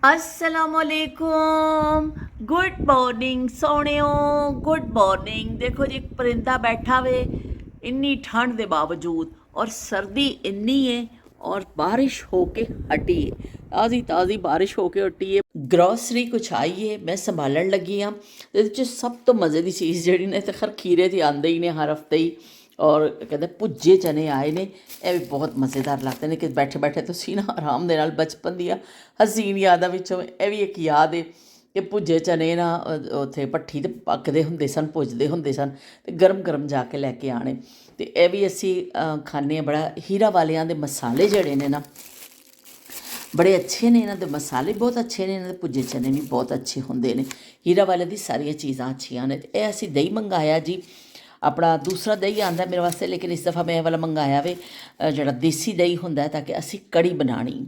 असलामुअलैकुम। Good morning सोहणियो, good morning. देखो जी, एक परिंदा बैठा वे इन्नी ठंड के बावजूद, और सर्दी इन्नी है, और बारिश होके हटी है, ताज़ी ताज़ी बारिश होके हटी है। ग्रॉसरी कुछ आई है, मैं संभालन लगी हाँ। सब तो मज़े की चीज़ जी ने, तो खैर खीरे तो आते ही ने हर हफ्ते ही, और कहते भुज्जे चने आए ने, ਇਹ ਵੀ ਬਹੁਤ ਮਜ਼ੇਦਾਰ ਲੱਗਦੇ ਨੇ ਕਿ ਬੈਠੇ ਬੈਠੇ ਤੁਸੀਂ ਨਾ ਆਰਾਮ ਦੇ ਨਾਲ ਬਚਪਨ ਦੀਆਂ ਹਸੀਨ ਯਾਦਾਂ ਵਿੱਚੋਂ ਇਹ ਵੀ ਇੱਕ ਯਾਦ ਹੈ ਕਿ ਭੁੱਜੇ ਚਨੇ ਨਾ ਉੱਥੇ ਭੱਠੀ 'ਤੇ ਪੱਕਦੇ ਹੁੰਦੇ ਸਨ, ਭੁੱਜਦੇ ਹੁੰਦੇ ਸਨ, ਅਤੇ ਗਰਮ ਗਰਮ ਜਾ ਕੇ ਲੈ ਕੇ ਆਉਣੇ। ਅਤੇ ਇਹ ਵੀ ਅਸੀਂ ਖਾਂਦੇ ਹਾਂ ਬੜਾ। ਹੀਰਾ ਵਾਲਿਆਂ ਦੇ ਮਸਾਲੇ ਜਿਹੜੇ ਨੇ ਨਾ ਬੜੇ ਅੱਛੇ ਨੇ, ਇਹਨਾਂ ਦੇ ਮਸਾਲੇ ਬਹੁਤ ਅੱਛੇ ਨੇ, ਇਹਨਾਂ ਦੇ ਭੁੱਜੇ ਚਨੇ ਵੀ ਬਹੁਤ ਅੱਛੇ ਹੁੰਦੇ ਨੇ। ਹੀਰਾ ਵਾਲੇ ਦੀ ਸਾਰੀਆਂ ਚੀਜ਼ਾਂ ਅੱਛੀਆਂ ਨੇ। ਇਹ ਅਸੀਂ ਦਹੀਂ ਮੰਗਾਇਆ ਜੀ, ਆਪਣਾ ਦੂਸਰਾ ਦਹੀਂ ਆਉਂਦਾ ਮੇਰੇ ਵਾਸਤੇ, ਲੇਕਿਨ ਇਸ ਦਫਾ ਮੈਂ ਇਹ ਵਾਲਾ ਮੰਗਾਇਆ ਵੇ ਜਿਹੜਾ ਦੇਸੀ ਦਹੀਂ ਹੁੰਦਾ, ਤਾਂ ਕਿ ਅਸੀਂ ਕੜੀ ਬਣਾਉਣੀ।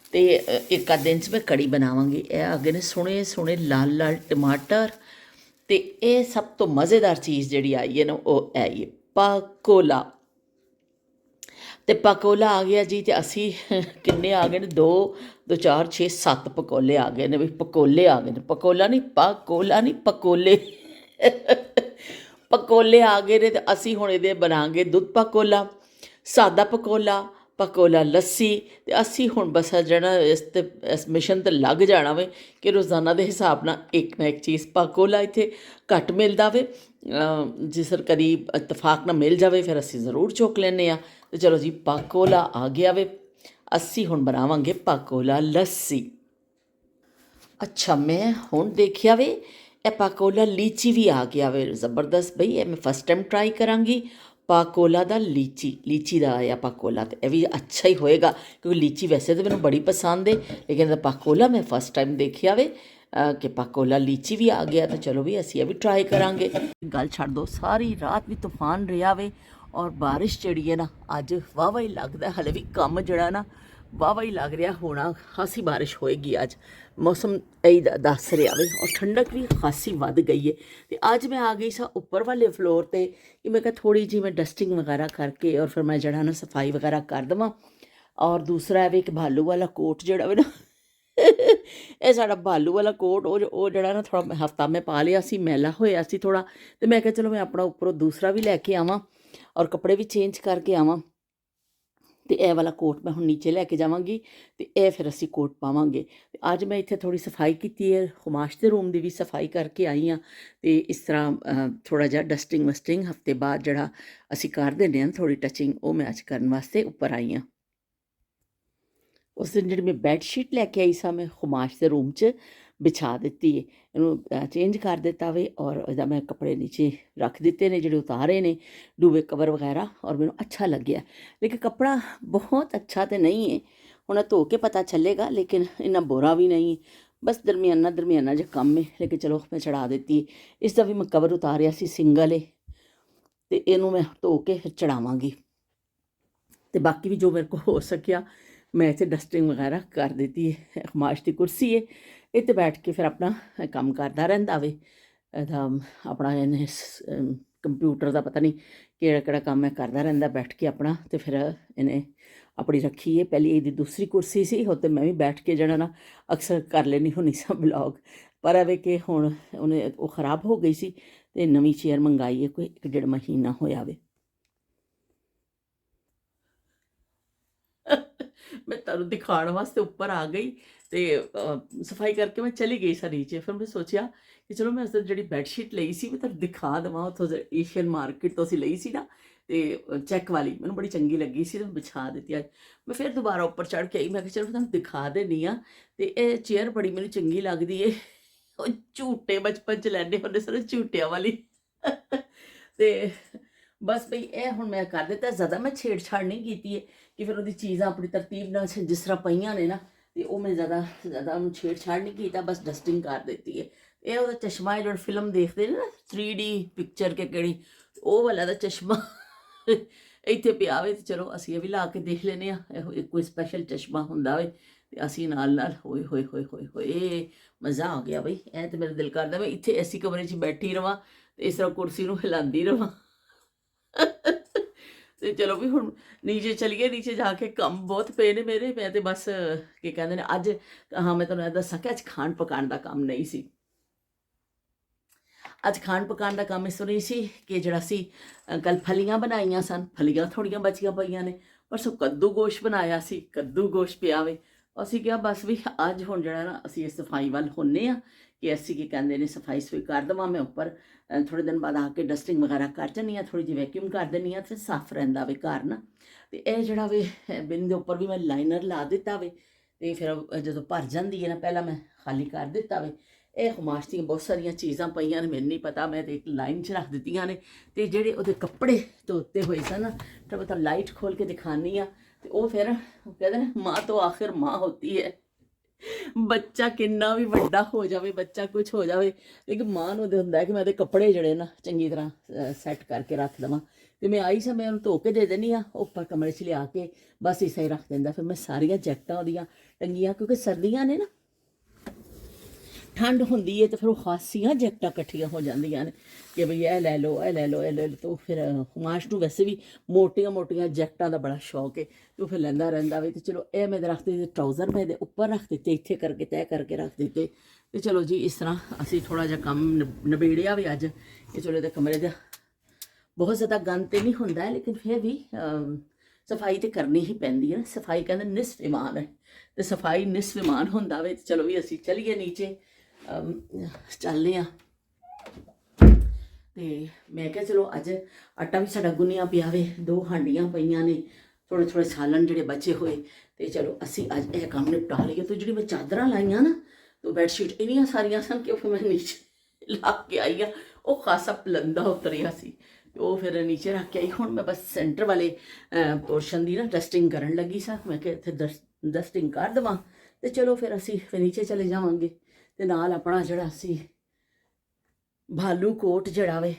ਅਤੇ ਇੱਕ ਅੱਧ ਦਿਨ 'ਚ ਮੈਂ ਕੜੀ ਬਣਾਵਾਂਗੀ। ਇਹ ਅੱਗੇ ਨੇ ਸੋਹਣੇ ਸੋਹਣੇ ਲਾਲ ਲਾਲ ਟਮਾਟਰ, ਅਤੇ ਇਹ ਸਭ ਤੋਂ ਮਜ਼ੇਦਾਰ ਚੀਜ਼ ਜਿਹੜੀ ਆਈ ਹੈ ਨਾ, ਉਹ ਆਈ ਹੈ ਪਾਕੋਲਾ। ਅਤੇ ਪਕੌਲਾ ਆ ਗਿਆ ਜੀ। ਅਤੇ ਅਸੀਂ ਕਿੰਨੇ ਆ ਗਏ ਨੇ, 2 2 4 6 7 ਪਕੌਲੇ ਆ ਗਏ ਨੇ ਵੀ, ਪਕੌਲੇ ਆ ਗਏ ਨੇ, ਪਕੌਲਾ ਨਹੀਂ, ਪਕੌਲਾ ਨਹੀਂ, ਪਕੌਲੇ ਪਕੌਲੇ ਆ ਗਏ ਨੇ। ਅਤੇ ਅਸੀਂ ਹੁਣ ਇਹਦੇ ਬਣਾਵਾਂਗੇ ਦੁੱਧ ਪਕੌਲਾ, ਸਾਦਾ ਪਕੌਲਾ, ਪਕੌਲਾ ਲੱਸੀ। ਅਤੇ ਅਸੀਂ ਹੁਣ ਬਸ ਜਿਹੜਾ ਇਸ ਮਿਸ਼ਨ 'ਤੇ ਲੱਗ ਜਾਣਾ ਵੇ ਕਿ ਰੋਜ਼ਾਨਾ ਦੇ ਹਿਸਾਬ ਨਾਲ ਇੱਕ ਨਾ ਇੱਕ ਚੀਜ਼। ਪਕੌਲਾ ਇੱਥੇ ਘੱਟ ਮਿਲਦਾ ਵੇ, ਜਿਸ ਕਦੀ ਇਤਫਾਕ ਨਾਲ ਮਿਲ ਜਾਵੇ ਫਿਰ ਅਸੀਂ ਜ਼ਰੂਰ ਚੁੱਕ ਲੈਂਦੇ ਹਾਂ। ਅਤੇ ਚਲੋ ਜੀ, ਪਕੌਲਾ ਆ ਗਿਆ ਵੇ, ਅਸੀਂ ਹੁਣ ਬਣਾਵਾਂਗੇ ਪਕੌਲਾ ਲੱਸੀ। ਅੱਛਾ, ਮੈਂ ਹੁਣ ਦੇਖਿਆ ਵੇ ਇਹ ਪਾਕੋਲਾ ਲੀਚੀ ਵੀ ਆ ਗਿਆ ਵੇ, ਜ਼ਬਰਦਸਤ ਬਈ। ਇਹ ਮੈਂ ਫਸਟ ਟਾਈਮ ਟਰਾਈ ਕਰਾਂਗੀ, ਪਾਕੋਲਾ ਦਾ ਲੀਚੀ ਦਾ ਆਇਆ ਪਾਕੋਲਾ। ਅਤੇ ਇਹ ਵੀ ਅੱਛਾ ਹੀ ਹੋਏਗਾ, ਕਿਉਂਕਿ ਲੀਚੀ ਵੈਸੇ ਤਾਂ ਮੈਨੂੰ ਬੜੀ ਪਸੰਦ ਹੈ, ਲੇਕਿਨ ਇਹਦਾ ਪਾਕੋਲਾ ਮੈਂ ਫਸਟ ਟਾਈਮ ਦੇਖਿਆ ਵੇ ਕਿ ਪਾਕੋਲਾ ਲੀਚੀ ਵੀ ਆ ਗਿਆ। ਤਾਂ ਚਲੋ ਵੀ ਅਸੀਂ ਇਹ ਵੀ ਟਰਾਈ ਕਰਾਂਗੇ। ਗੱਲ ਛੱਡ ਦਿਓ, ਸਾਰੀ ਰਾਤ ਵੀ ਤੂਫਾਨ ਰਿਹਾ ਵੇ, ਔਰ ਬਾਰਿਸ਼ ਜਿਹੜੀ ਹੈ ਨਾ ਅੱਜ ਵਾਹਵਾ ਹੀ ਲੱਗਦਾ। ਹਲੇ ਵੀ ਕੰਮ ਜਿਹੜਾ ਨਾ ਵਾਹਵਾ ਹੀ ਲੱਗ ਰਿਹਾ ਹੋਣਾ, ਖਾਸੀ ਬਾਰਿਸ਼ ਹੋਏਗੀ ਅੱਜ। ਮੌਸਮ ਇਹੀ ਦੱਸ ਰਿਹਾ ਵੇ, ਔਰ ਠੰਡਕ ਵੀ ਖਾਸੀ ਵੱਧ ਗਈ ਹੈ। ਅਤੇ ਅੱਜ ਮੈਂ ਆ ਗਈ ਸਾਂ ਉੱਪਰ ਵਾਲੇ ਫਲੋਰ 'ਤੇ ਕਿ ਮੈਂ ਕਿਹਾ ਥੋੜ੍ਹੀ ਜਿਹੀ ਮੈਂ ਡਸਟਿੰਗ ਵਗੈਰਾ ਕਰਕੇ, ਔਰ ਫਿਰ ਮੈਂ ਜਿਹੜਾ ਨਾ ਸਫਾਈ ਵਗੈਰਾ ਕਰ ਦੇਵਾਂ। ਔਰ ਦੂਸਰਾ ਹੈ ਵੀ ਇੱਕ ਭਾਲੂ ਵਾਲਾ ਕੋਟ ਜਿਹੜਾ ਵੇ ਨਾ ਇਹ ਸਾਡਾ ਭਾਲੂ ਵਾਲਾ ਕੋਟ, ਉਹ ਜਿਹੜਾ ਨਾ ਥੋੜ੍ਹਾ ਹਫ਼ਤਾ ਮੈਂ ਪਾ ਲਿਆ ਸੀ, ਮੈਲਾ ਹੋਇਆ ਸੀ ਥੋੜ੍ਹਾ। ਅਤੇ ਮੈਂ ਕਿਹਾ ਚਲੋ ਮੈਂ ਆਪਣਾ ਉੱਪਰੋਂ ਦੂਸਰਾ ਵੀ ਲੈ ਕੇ ਆਵਾਂ, ਔਰ ਕੱਪੜੇ ਵੀ ਚੇਂਜ ਕਰਕੇ ਆਵਾਂ। ਅਤੇ ਇਹ ਵਾਲਾ ਕੋਟ ਮੈਂ ਹੁਣ ਨੀਚੇ ਲੈ ਕੇ ਜਾਵਾਂਗੀ, ਅਤੇ ਇਹ ਫਿਰ ਅਸੀਂ ਕੋਟ ਪਾਵਾਂਗੇ। ਅਤੇ ਅੱਜ ਮੈਂ ਇੱਥੇ ਥੋੜ੍ਹੀ ਸਫਾਈ ਕੀਤੀ ਹੈ, ਹੁਮਾਸ਼ ਦੇ ਰੂਮ ਦੀ ਵੀ ਸਫਾਈ ਕਰਕੇ ਆਈ ਹਾਂ। ਅਤੇ ਇਸ ਤਰ੍ਹਾਂ ਥੋੜ੍ਹਾ ਜਿਹਾ ਡਸਟਿੰਗ ਵਸਟਿੰਗ ਹਫ਼ਤੇ ਬਾਅਦ ਜਿਹੜਾ ਅਸੀਂ ਕਰ ਦਿੰਦੇ ਹਾਂ ਥੋੜ੍ਹੀ ਟੱਚਿੰਗ, ਉਹ ਮੈਂ ਅੱਜ ਕਰਨ ਵਾਸਤੇ ਉੱਪਰ ਆਈ ਹਾਂ। ਉਸ ਦਿਨ ਜਿਹੜੀ ਮੈਂ ਬੈੱਡ ਸ਼ੀਟ ਲੈ ਕੇ ਆਈ ਸਾਂ, ਮੈਂ ਹੁਮਾਸ਼ ਦੇ ਰੂਮ 'ਚ ਵਿਛਾ ਦਿੱਤੀ ਹੈ, ਇਹਨੂੰ ਚੇਂਜ ਕਰ ਦਿੱਤਾ ਵੇ, ਔਰ ਇਹਦਾ ਮੈਂ ਕੱਪੜੇ ਨੀਚੇ ਰੱਖ ਦਿੱਤੇ ਨੇ ਜਿਹੜੇ ਉਤਾਰੇ ਨੇ, ਡੂਬੇ ਕਵਰ ਵਗੈਰਾ, ਔਰ ਮੈਨੂੰ ਅੱਛਾ ਲੱਗਿਆ। ਲੇਕਿਨ ਕੱਪੜਾ ਬਹੁਤ ਅੱਛਾ ਤਾਂ ਨਹੀਂ ਹੈ, ਹੁਣ ਧੋ ਕੇ ਪਤਾ ਚੱਲੇਗਾ, ਲੇਕਿਨ ਇੰਨਾ ਬੁਰਾ ਵੀ ਨਹੀਂ, ਬਸ ਦਰਮਿਆਨਾ ਜਿਹਾ ਕੰਮ ਹੈ। ਲੇਕਿਨ ਚਲੋ ਮੈਂ ਚੜਾ ਦਿੱਤੀ। ਇਸ ਦਾ ਵੀ ਮੈਂ ਕਵਰ ਉਤਾਰਿਆ ਸੀ, ਸਿੰਗਲ ਹੈ, ਅਤੇ ਇਹਨੂੰ ਮੈਂ ਧੋ ਕੇ ਫਿਰ ਚੜਾਵਾਂਗੀ। ਅਤੇ ਬਾਕੀ ਵੀ ਜੋ ਮੇਰੇ ਕੋਲ ਹੋ ਸਕਿਆ ਮੈਂ ਇੱਥੇ ਡਸਟਿੰਗ ਵਗੈਰਾ ਕਰ ਦਿੱਤੀ ਹੈ। ਖੁਮਾਸ਼ ਦੀ ਕੁਰਸੀ ਹੈ, ਇਹ 'ਤੇ ਬੈਠ ਕੇ ਫਿਰ ਆਪਣਾ ਕੰਮ ਕਰਦਾ ਰਹਿੰਦਾ ਵੇ। ਇਹਦਾ ਆਪਣਾ ਇਹਨੇ ਕੰਪਿਊਟਰ ਦਾ ਪਤਾ ਨਹੀਂ ਕਿਹੜਾ ਕਿਹੜਾ ਕੰਮ ਹੈ ਕਰਦਾ ਰਹਿੰਦਾ ਬੈਠ ਕੇ ਆਪਣਾ। ਅਤੇ ਫਿਰ ਇਹਨੇ ਆਪਣੀ ਰੱਖੀ ਹੈ। ਪਹਿਲੀ ਇਹਦੀ ਦੂਸਰੀ ਕੁਰਸੀ ਸੀ, ਉਹ 'ਤੇ ਮੈਂ ਵੀ ਬੈਠ ਕੇ ਜਿਹੜਾ ਨਾ ਅਕਸਰ ਕਰ ਲੈਂਦੀ ਹੁੰਦੀ ਸਾਂ ਵਲੋਗ, ਪਰ ਐਵੇਂ ਕਿ ਹੁਣ ਉਹ ਖਰਾਬ ਹੋ ਗਈ ਸੀ, ਅਤੇ ਨਵੀਂ ਚੇਅਰ ਮੰਗਾਈ ਹੈ, ਕੋਈ 1 1.5 ਮਹੀਨਾ ਹੋਇਆ ਵੇ। ਮੈਂ ਤੁਹਾਨੂੰ ਦਿਖਾਉਣ ਵਾਸਤੇ ਉੱਪਰ ਆ ਗਈ, ਅਤੇ ਸਫਾਈ ਕਰਕੇ ਮੈਂ ਚਲੀ ਗਈ ਸਾਂ ਨੀਚੇ। ਫਿਰ ਮੈਂ ਸੋਚਿਆ ਕਿ ਚਲੋ ਮੈਂ ਉਸ ਜਿਹੜੀ ਬੈੱਡ ਸ਼ੀਟ ਲਈ ਸੀ ਮੈਂ ਤੁਹਾਨੂੰ ਦਿਖਾ ਦੇਵਾਂ, ਉੱਥੋਂ ਏਸ਼ੀਅਨ ਮਾਰਕੀਟ ਤੋਂ ਅਸੀਂ ਲਈ ਸੀ ਨਾ, ਅਤੇ ਚੈੱਕ ਵਾਲੀ ਮੈਨੂੰ ਬੜੀ ਚੰਗੀ ਲੱਗੀ ਸੀ, ਮੈਂ ਵਿਛਾ ਦਿੱਤੀ। ਅੱਜ ਮੈਂ ਫਿਰ ਦੁਬਾਰਾ ਉੱਪਰ ਚੜ੍ਹ ਕੇ ਆਈ, ਮੈਂ ਕਿਹਾ ਚਲੋ ਤੁਹਾਨੂੰ ਦਿਖਾ ਦਿੰਦੀ ਹਾਂ। ਅਤੇ ਇਹ ਚੇਅਰ ਬੜੀ ਮੈਨੂੰ ਚੰਗੀ ਲੱਗਦੀ ਹੈ, ਉਹ ਝੂਟੇ ਬਚਪਨ 'ਚ ਲੈਂਦੇ ਹੁੰਦੇ ਸਨ, ਝੂਟਿਆਂ ਵਾਲੀ। ਅਤੇ ਬਸ ਬਈ ਇਹ ਹੁਣ ਮੈਂ ਕਰ ਦਿੱਤਾ, ਜ਼ਿਆਦਾ ਮੈਂ ਛੇੜਛਾੜ ਨਹੀਂ ਕੀਤੀ ਹੈ ਕਿ ਫਿਰ ਉਹਦੀ ਚੀਜ਼ਾਂ ਆਪਣੀ ਤਰਤੀਬ ਨਾਲ ਜਿਸ ਤਰ੍ਹਾਂ ਪਈਆਂ ਨੇ ਨਾ, ਅਤੇ ਉਹ ਮੈਂ ਜ਼ਿਆਦਾ ਉਹਨੂੰ ਛੇੜਛਾੜ ਨਹੀਂ ਕੀਤਾ, ਬਸ ਡਸਟਿੰਗ ਕਰ ਦਿੱਤੀ ਹੈ। ਇਹ ਉਹਦਾ ਚਸ਼ਮਾ ਹੈ ਜਿਹੜਾ ਫਿਲਮ ਦੇਖਦੇ ਨੇ ਨਾ 3D ਪਿਕਚਰ ਕਿ ਕਿਹੜੀ, ਉਹ ਵਾਲਾ ਦਾ ਚਸ਼ਮਾ ਇੱਥੇ ਪਿਆ ਵੇ। ਅਤੇ ਚਲੋ ਅਸੀਂ ਇਹ ਵੀ ਲਾ ਕੇ ਦੇਖ ਲੈਂਦੇ ਹਾਂ, ਇਹੋ ਕੋਈ ਸਪੈਸ਼ਲ ਚਸ਼ਮਾ ਹੁੰਦਾ ਵੇ, ਅਤੇ ਅਸੀਂ ਨਾਲ ਹੋਏ ਹੋਏ ਹੋਏ ਹੋਏ ਹੋਏ ਮਜ਼ਾ ਆ ਗਿਆ ਬਈ। ਇਹ ਤਾਂ ਮੇਰਾ ਦਿਲ ਕਰਦਾ ਮੈਂ ਇੱਥੇ ਐਸੀ ਕਮਰੇ 'ਚ ਬੈਠੀ ਰਹਾਂ, ਅਤੇ ਇਸ ਤਰ੍ਹਾਂ ਕੁਰਸੀ ਨੂੰ ਹਿਲਾਉਂਦੀ ਰਹਾਂ। ਤੇ ਚਲੋ ਵੀ ਹੁਣ ਨੀਚੇ ਚਲੀਏ। ਨੀਚੇ ਜਾ ਕੇ ਕੰਮ ਬਹੁਤ ਪਏ ਨੇ ਮੇਰੇ। ਮੈਂ ਤੇ ਬਸ ਕੀ ਕਹਿੰਦੇ ਨੇ ਅੱਜ, ਹਾਂ ਮੈਂ ਤੁਹਾਨੂੰ ਇਹ ਦੱਸਾਂ ਕਿ ਅੱਜ ਖਾਣ ਪਕਾਉਣ ਦਾ ਕੰਮ ਨਹੀਂ ਸੀ। ਅੱਜ ਖਾਣ ਪਕਾਉਣ ਦਾ ਕੰਮ ਇਸ ਨਹੀਂ ਸੀ ਕਿ ਜਿਹੜਾ ਸੀ ਕੱਲ ਫਲੀਆਂ ਬਣਾਈਆਂ ਸਨ, ਫਲੀਆਂ ਥੋੜੀਆਂ ਬਚੀਆਂ ਪਈਆਂ ਨੇ। ਪਰਸੋਂ ਕੱਦੂ ਗੋਸ਼ ਬਣਾਇਆ ਸੀ, ਕੱਦੂ ਗੋਸ਼ ਪਿਆ ਵੇ। ਅਸੀਂ ਕਿਹਾ ਬਸ ਵੀ ਅੱਜ ਹੁਣ ਜਿਹੜਾ ਨਾ ਅਸੀਂ ਇਸ ਸਫਾਈ ਵੱਲ ਹੁੰਨੇ ਆ ਕਿ ਅਸੀਂ ਕੀ ਕਹਿੰਦੇ ਨੇ ਸਫਾਈ ਸਫਾਈ ਕਰ ਦੇਵਾਂ। ਮੈਂ ਉੱਪਰ ਥੋੜ੍ਹੇ ਦਿਨ ਬਾਅਦ ਆ ਕੇ ਡਸਟਿੰਗ ਵਗੈਰਾ ਕਰ ਜਾਂਦੀ ਹਾਂ, ਥੋੜ੍ਹੀ ਜਿਹੀ ਵੈਕਿਊਮ ਕਰ ਦਿੰਦੀ ਹਾਂ, ਫਿਰ ਸਾਫ਼ ਰਹਿੰਦਾ ਵੇ ਘਰ ਨਾ। ਅਤੇ ਇਹ ਜਿਹੜਾ ਵੇ ਬਿਨ ਦੇ ਉੱਪਰ ਵੀ ਮੈਂ ਲਾਈਨਰ ਲਾ ਦਿੱਤਾ ਵੇ। ਅਤੇ ਫਿਰ ਜਦੋਂ ਭਰ ਜਾਂਦੀ ਹੈ ਨਾ, ਪਹਿਲਾਂ ਮੈਂ ਖਾਲੀ ਕਰ ਦਿੱਤਾ ਵੇ। ਇਹ ਕੁਮਾਸ਼ ਦੀਆਂ ਬਹੁਤ ਸਾਰੀਆਂ ਚੀਜ਼ਾਂ ਪਈਆਂ ਨੇ, ਮੈਨੂੰ ਨਹੀਂ ਪਤਾ, ਮੈਂ ਤਾਂ ਇੱਕ ਲਾਈਨ 'ਚ ਰੱਖ ਦਿੱਤੀਆਂ ਨੇ। ਅਤੇ ਜਿਹੜੇ ਉਹਦੇ ਕੱਪੜੇ ਧੋਤੇ ਹੋਏ ਸਨ ਨਾ, ਤਾਂ ਮੈਂ ਤਾਂ ਲਾਈਟ ਖੋਲ੍ਹ ਕੇ ਦਿਖਾਉਂਦੀ ਹਾਂ। ਅਤੇ ਉਹ ਫਿਰ ਕਹਿੰਦੇ ਨੇ ਮਾਂ ਤੋਂ ਆਖਿਰ ਮਾਂ ਹੋਤੀ ਹੈ। ਬੱਚਾ ਕਿੰਨਾ ਵੀ ਵੱਡਾ ਹੋ ਜਾਵੇ, ਬੱਚਾ ਕੁਛ ਹੋ ਜਾਵੇ, ਲੇਕਿਨ ਮਾਂ ਨੂੰ ਤਾਂ ਹੁੰਦਾ ਕਿ ਮੈਂ ਉਹਦੇ ਕੱਪੜੇ ਜਿਹੜੇ ਨਾ ਚੰਗੀ ਤਰ੍ਹਾਂ ਸੈੱਟ ਕਰਕੇ ਰੱਖ ਦੇਵਾਂ। ਅਤੇ ਮੈਂ ਆਈ ਸਾਂ, ਮੈਂ ਉਹਨੂੰ ਧੋ ਕੇ ਦੇ ਦਿੰਦੀ ਹਾਂ, ਉੱਪਰ ਕਮਰੇ 'ਚ ਲਿਆ ਕੇ ਬਸ ਇਸੇ ਹੀ ਰੱਖ ਦਿੰਦਾ। ਫਿਰ ਮੈਂ ਸਾਰੀਆਂ ਜੈਕਟਾਂ ਉਹਦੀਆਂ ਟੰਗੀਆਂ, ਕਿਉਂਕਿ ਸਰਦੀਆਂ ਨੇ ਨਾ, ਠੰਡ ਹੁੰਦੀ ਹੈ, ਅਤੇ ਫਿਰ ਉਹ ਖਾਸੀਆਂ ਜੈਕਟਾਂ ਇਕੱਠੀਆਂ ਹੋ ਜਾਂਦੀਆਂ ਨੇ ਕਿ ਬਈ ਇਹ ਲੈ ਲਓ, ਇਹ ਲੈ ਲਓ, ਇਹ ਲੈ ਲਓ। ਤਾਂ ਫਿਰ ਕੁਮਾਸ਼ ਨੂੰ ਵੈਸੇ ਵੀ ਮੋਟੀਆਂ ਮੋਟੀਆਂ ਜੈਕਟਾਂ ਦਾ ਬੜਾ ਸ਼ੌਕ ਹੈ, ਅਤੇ ਉਹ ਫਿਰ ਲੈਂਦਾ ਰਹਿੰਦਾ ਵੇ। ਅਤੇ ਚਲੋ ਇਹ ਮੈਂ ਰੱਖ ਦਿੱਤੇ ਟਰਾਊਜ਼ਰ, ਮੈਂ ਇਹਦੇ ਉੱਪਰ ਰੱਖ ਦਿੱਤੇ, ਇੱਥੇ ਕਰਕੇ ਤੈਅ ਕਰਕੇ ਰੱਖ ਦਿੱਤੇ। ਅਤੇ ਚਲੋ ਜੀ ਇਸ ਤਰ੍ਹਾਂ ਅਸੀਂ ਥੋੜ੍ਹਾ ਜਿਹਾ ਕੰਮ ਨਿਬੇੜਿਆ ਵੀ ਅੱਜ। ਇਹ ਚਲੋ ਇਹਦੇ ਕਮਰੇ ਦਾ ਬਹੁਤ ਜ਼ਿਆਦਾ ਗੰਦ ਤਾਂ ਨਹੀਂ ਹੁੰਦਾ ਹੈ, ਲੇਕਿਨ ਫਿਰ ਵੀ ਸਫਾਈ ਤਾਂ ਕਰਨੀ ਹੀ ਪੈਂਦੀ ਹੈ। ਸਫਾਈ ਕਹਿੰਦੇ ਨਿਸਫ ਈਮਾਨ ਹੈ, ਅਤੇ ਸਫਾਈ ਨਿਸਫ ਈਮਾਨ ਹੁੰਦਾ ਵੇ। ਚਲੋ ਵੀ ਅਸੀਂ ਚੱਲੀਏ ਨੀਚੇ, ਚੱਲਦੇ ਹਾਂ। ਅਤੇ ਮੈਂ ਕਿਹਾ ਚਲੋ ਅੱਜ ਆਟਾ ਵੀ ਸਾਡਾ ਗੁੰਨਿਆ ਪਿਆ ਵੇ, 2 ਹਾਂਡੀਆਂ ਪਈਆਂ ਨੇ, ਥੋੜ੍ਹੇ ਥੋੜ੍ਹੇ ਸਾਲਣ ਜਿਹੜੇ ਬਚੇ ਹੋਏ। ਅਤੇ ਚਲੋ ਅਸੀਂ ਅੱਜ ਇਹ ਕੰਮ ਨਿਪਟਾ ਲਈਏ। ਅਤੇ ਜਿਹੜੀ ਮੈਂ ਚਾਦਰਾਂ ਲਾਈਆਂ ਨਾ, ਤਾਂ ਬੈੱਡਸ਼ੀਟ ਇੰਨੀਆਂ ਸਾਰੀਆਂ ਸਨ ਕਿ ਫਿਰ ਮੈਂ ਨੀਚੇ ਲਾ ਕੇ ਆਈ ਹਾਂ। ਉਹ ਖਾਸਾ ਪਲੰਦਾ ਉਤਰਿਆ ਸੀ, ਉਹ ਫਿਰ ਨੀਚੇ ਰੱਖ ਕੇ ਆਈ। ਹੁਣ ਮੈਂ ਬਸ ਸੈਂਟਰ ਵਾਲੇ ਪੋਰਸ਼ਨ ਦੀ ਨਾ ਡਸਟਿੰਗ ਕਰਨ ਲੱਗੀ ਸਾਂ। ਮੈਂ ਕਿਹਾ ਇੱਥੇ ਡਸਟਿੰਗ ਕਰ ਦੇਵਾਂ, ਅਤੇ ਚਲੋ ਫਿਰ ਅਸੀਂ ਫਿਰ ਨੀਚੇ ਚਲੇ ਜਾਵਾਂਗੇ। ਅਤੇ ਨਾਲ ਆਪਣਾ ਜਿਹੜਾ ਸੀ ਭਾਲੂ ਕੋਟ ਜਿਹੜਾ ਵੇ